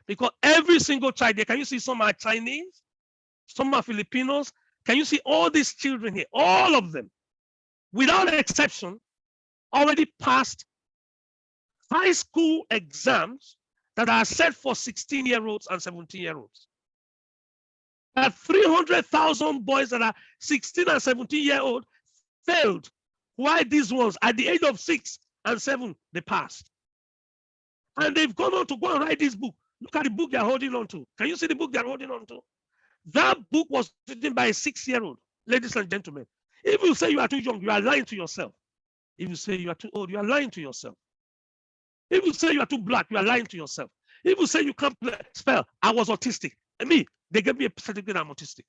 Because every single child there, can you see some are Chinese? Some are Filipinos. Can you see all these children here? All of them, without exception, already passed high school exams that are set for 16-year-olds and 17-year-olds. That 300,000 boys that are 16 and 17-year-old failed. Why these ones at the age of 6 and 7 they passed? And they've gone on to go and write this book. Look at the book they're holding on to. Can you see the book they're holding on to? That book was written by a 6-year-old, ladies and gentlemen. If you say you are too young, you are lying to yourself. If you say you are too old, you are lying to yourself. If you say you are too black, you are lying to yourself. If you say you can't spell, I was autistic. They gave me a certificate I'm autistic.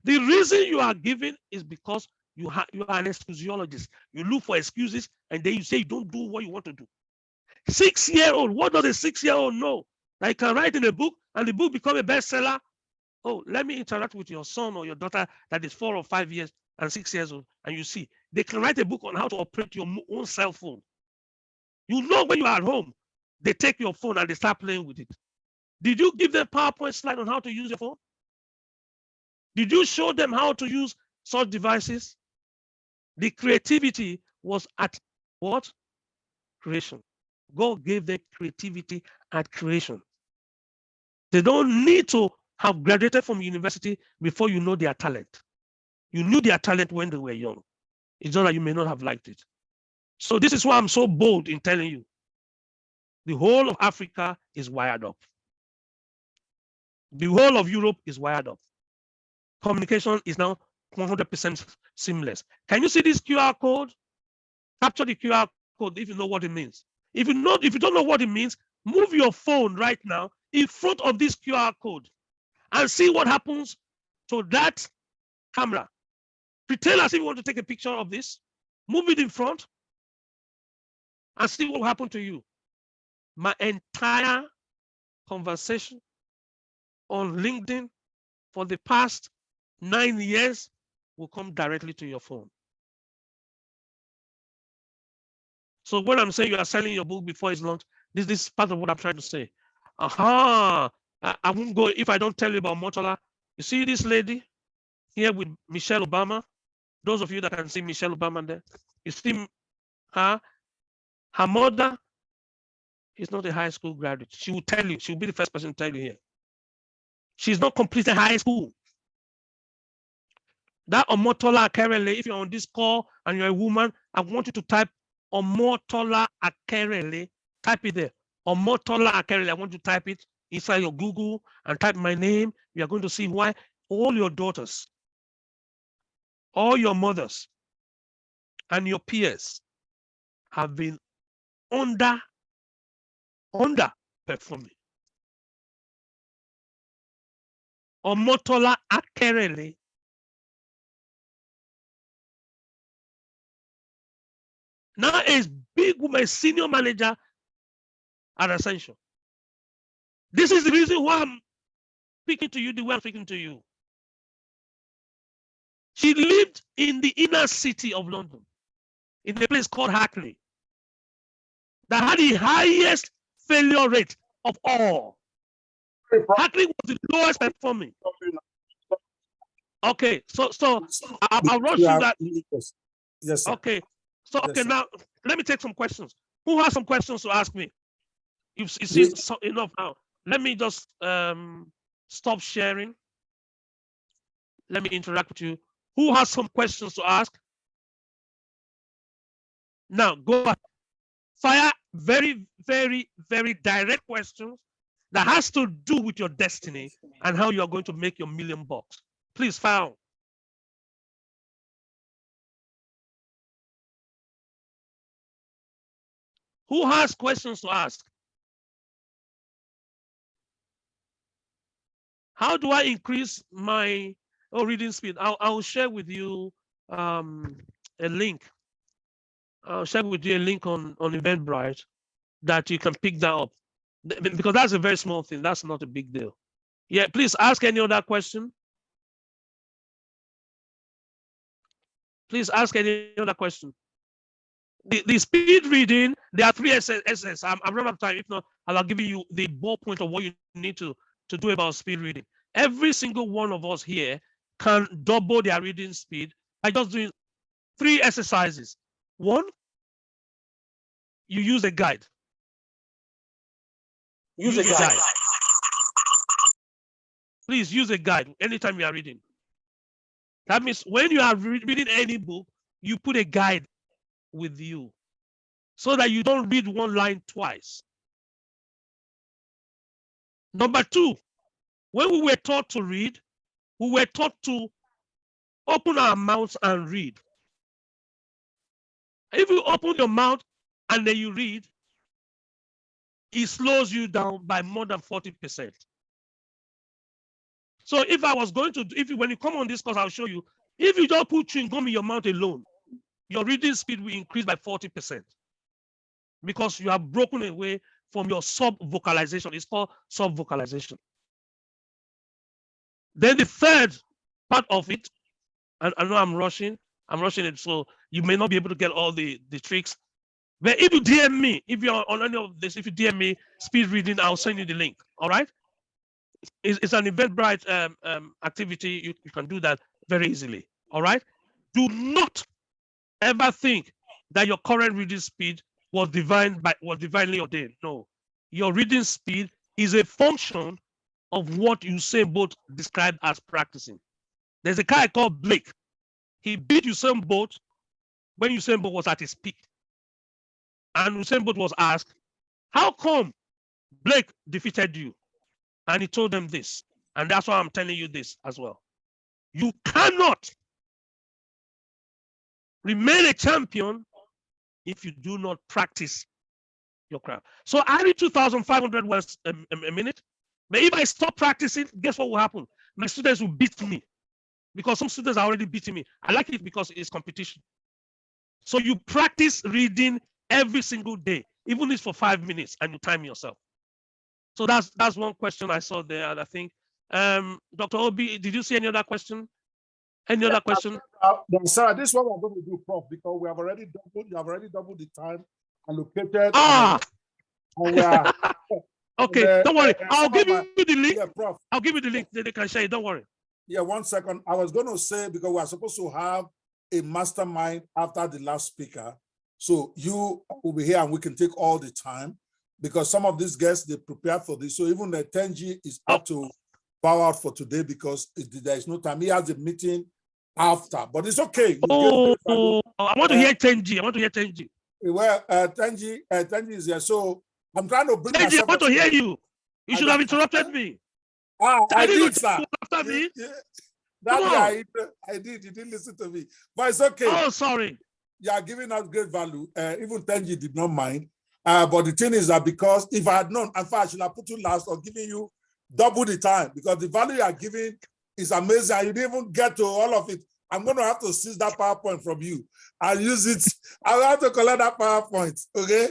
The reason you are giving is because you are an excusiologist. You look for excuses and then you say you don't do what you want to do. 6-year-old, what does a 6-year-old know? That you can write in a book and the book become a bestseller. Oh, let me interact with your son or your daughter that is 4 or 5 years and 6 years old, and you see, they can write a book on how to operate your own cell phone. You know when you are at home, they take your phone and they start playing with it. Did you give them PowerPoint slide on how to use your phone? Did you show them how to use such devices? The creativity was at what? Creation. God gave them creativity at creation. They don't need to have graduated from university before you know their talent. You knew their talent when they were young. It's just that you may not have liked it. So this is why I'm so bold in telling you. The whole of Africa is wired up. The whole of Europe is wired up. Communication is now 100% seamless. Can you see this QR code? Capture the QR code if you know what it means. If you don't know what it means, move your phone right now in front of this QR code and see what happens to that camera. Pretend as if you want to take a picture of this. Move it in front and see what will happen to you. My entire conversation on LinkedIn for the past 9 years will come directly to your phone. So when I'm saying you are selling your book before it's launched, this is part of what I'm trying to say. I won't go if I don't tell you about Motola. You see this lady here with Michelle Obama? Those of you that can see Michelle Obama there, you see her. Her mother is not a high school graduate. She will tell you, she'll be the first person to tell you here. She's not completed high school. That Omotola Akerele, if you're on this call and you're a woman, I want you to type Omotola Akerele. Type it there. Omotola Akerele. I want you to type it inside your Google and type my name. You are going to see why all your daughters, all your mothers, and your peers have been underperforming. Omotola Akerele. Now is big woman, senior manager at Ascension. This is the reason why I'm speaking to you the way I'm speaking to you. She lived in the inner city of London, in a place called Hackney, that had the highest failure rate of all. Hackney was the lowest performing. Okay, so I'll rush you that. Yes, sir. Okay, so Yes, okay, sir. now let me take some questions. Who has some questions to ask me? You see enough now. Let me just stop sharing. Let me interact with you. Who has some questions to ask? Now go ahead. Fire very, very, very direct questions that has to do with your destiny and how you are going to make your $1 million. Please fire. Who has questions to ask? How do I increase my reading speed? I'll share with you a link. I'll share with you a link on Eventbrite that you can pick that up, because that's a very small thing. That's not a big deal. Yeah, please ask any other question. Please ask any other question. The speed reading, there are 3 S's. I'm running out of time. If not, I'll give you the ballpoint of what you need to do about speed reading. Every single one of us here can double their reading speed by just doing 3 exercises. 1, you use a guide. Use a guide. Please use a guide anytime you are reading. That means when you are reading any book, you put a guide with you so that you don't read one line twice. Number 2, when we were taught to read, we were taught to open our mouths and read. If you open your mouth and then you read, it slows you down by more than 40%. So if I was going to, when you come on this course, I'll show you, if you don't put chewing gum in your mouth alone, your reading speed will increase by 40%, because you have broken away from your sub-vocalization. It's called sub-vocalization. Then the third part of it, and I know I'm rushing it, so you may not be able to get all the tricks. But if you DM me, if you're on any of this, if you DM me speed reading, I'll send you the link. All right? It's an Eventbrite activity. You can do that very easily. All right? Do not ever think that your current reading speed was divinely ordained. No, your reading speed is a function of what Usain Bolt described as practicing. There's a guy called Blake. He beat Usain Bolt when Usain Bolt was at his peak. And Usain Bolt was asked, how come Blake defeated you? And he told them this. And that's why I'm telling you this as well. You cannot remain a champion if you do not practice your craft. So I read 2,500 words a minute. But if I stop practicing, guess what will happen? My students will beat me, because some students are already beating me. I like it because it's competition. So you practice reading every single day, even if it's for 5 minutes, and you time yourself. So that's one question I saw there, and I think, Dr. Obi, did you see any other question? Any other question? Sir, this is what we're going to do, Prof, because you have already doubled the time allocated. Okay, don't worry. I'll give you the link. Yeah, Prof. I'll give you the link. They can share it. Don't worry. Yeah, 1 second. I was going to say, because we're supposed to have a mastermind after the last speaker. So you will be here and we can take all the time, because some of these guests, they prepared for this. So even the 10G is up to bow out for today because there is no time. He has a meeting after, but it's okay. I want to hear 10G. I want to hear 10G. Well, 10G is here. So I'm trying to bring 10G, I want to hear you. You should have interrupted me. I did, sir. After me. I did. You didn't listen to me. But it's okay. Oh, sorry. You are giving us great value. Even 10G did not mind. But the thing is that because if I had known, in fact, I should have put you last or giving you double the time, because the value you are giving is amazing. And you didn't even get to all of it. I'm going to have to seize that PowerPoint from you and use it. I will have to collect that PowerPoint, okay?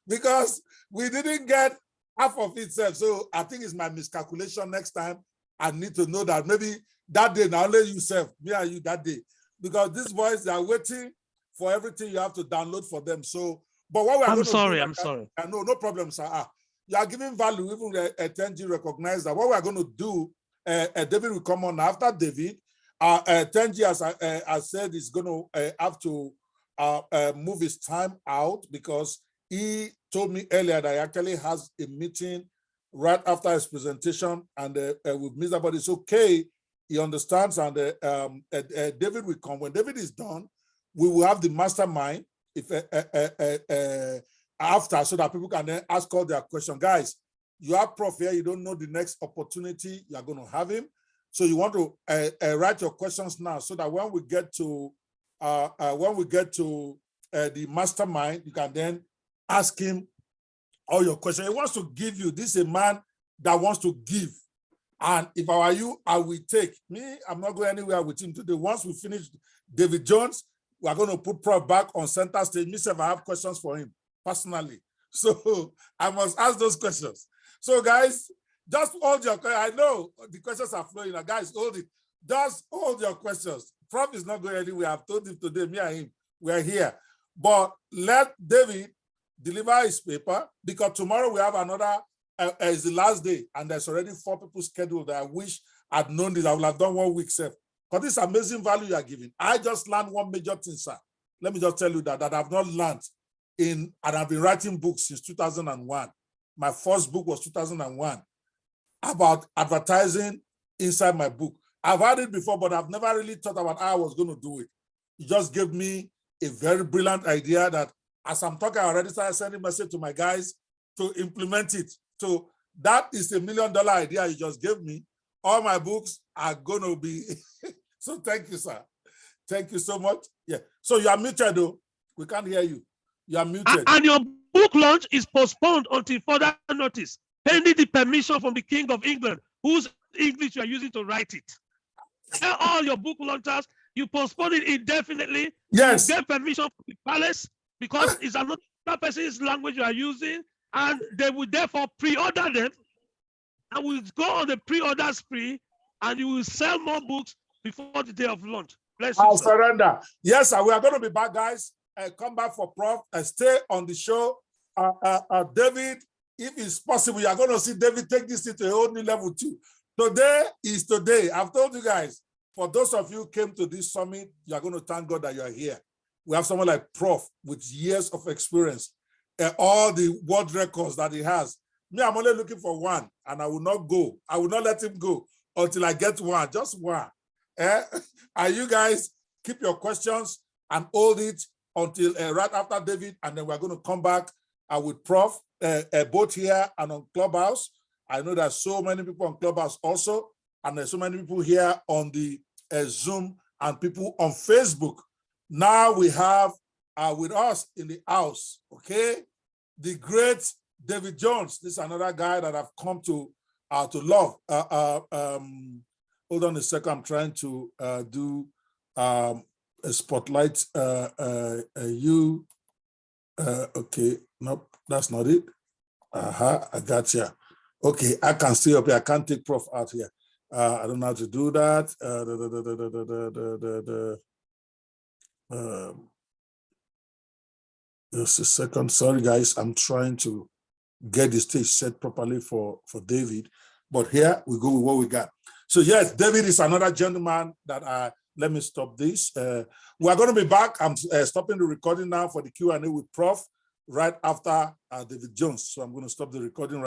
Because we didn't get half of itself. So I think it's my miscalculation. Next time, I need to know that maybe that day, not only yourself, me and you that day. Because these boys, they are waiting for everything you have to download for them. So, but what we're going to do... I'm sorry. No problem, sir. You are giving value, even 10G recognize that. What we're going to do, David will come on after David. 10G, as I said, is going to have to move his time out because he told me earlier that he actually has a meeting right after his presentation, and with Mr. But it's okay. He understands, and David will come. When David is done, we will have the mastermind after, so that people can then ask all their questions. Guys, you are Prof here. You don't know the next opportunity you are going to have him. So you want to write your questions now, so that when we get to the mastermind, you can then ask him all your questions. He wants to give you. This is a man that wants to give. And if I were you, I will take. Me, I'm not going anywhere with him today. Once we finish David Jones, we are going to put Prof back on center stage. Myself, I have questions for him personally. So I must ask those questions. So guys, just hold your questions. I know the questions are flowing. Now, guys, hold it. Just hold your questions. Prof is not going anywhere. I've told him today, me and him, we are here. But let David deliver his paper, because tomorrow we have another, it's the last day, and there's already 4 people scheduled that I wish I'd known this. I would have done 1 week, sir. Because this amazing value you are giving. I just learned one major thing, sir. Let me just tell you that I've not learned and I've been writing books since 2001. My first book was 2001 about advertising inside my book. I've had it before, but I've never really thought about how I was going to do it. You just gave me a very brilliant idea that as I'm talking, I already started sending message to my guys to implement it. So that is $1 million idea you just gave me. All my books are going to be... So thank you, sir. Thank you so much. Yeah. So you are muted, though. We can't hear you. You are muted. And your book launch is postponed until further notice, pending the permission from the King of England, whose English you are using to write it. Tell all your book launchers, you postpone it indefinitely. Yes. You get permission from the palace, because it's another person's language you are using, and they will therefore pre-order them, and we'll go on the pre-order spree, and you will sell more books before the day of launch. Bless you, I'll sir. surrender. Yes, sir. We are going to be back, guys. Come back for Prof. Stay on the show. David, if it's possible, you are going to see David take this to a whole new level too. Today is today. I've told you guys, for those of you who came to this summit, you are going to thank God that you are here. We have someone like Prof with years of experience, all the world records that he has. Me, I'm only looking for one, and I will not go. I will not let him go until I get one, just one. And you guys keep your questions and hold it until right after David, and then we're going to come back with Prof, both here and on Clubhouse. I know there's so many people on Clubhouse also, and there's so many people here on the Zoom and people on Facebook. Now we have with us in the house, okay, the great David Jones. This is another guy that I've come to love. Hold on a second. I'm trying to do a spotlight. You. Okay. Nope, that's not it. I got you. Okay, I can stay up here. I can't take Prof out here. I don't know how to do that. Just a second. Sorry, guys. I'm trying to get the stage set properly for David. But here we go with what we got. So yes, David is another gentleman that let me stop this. We are going to be back. I'm stopping the recording now for the Q&A with Prof right after David Jones. So I'm going to stop the recording right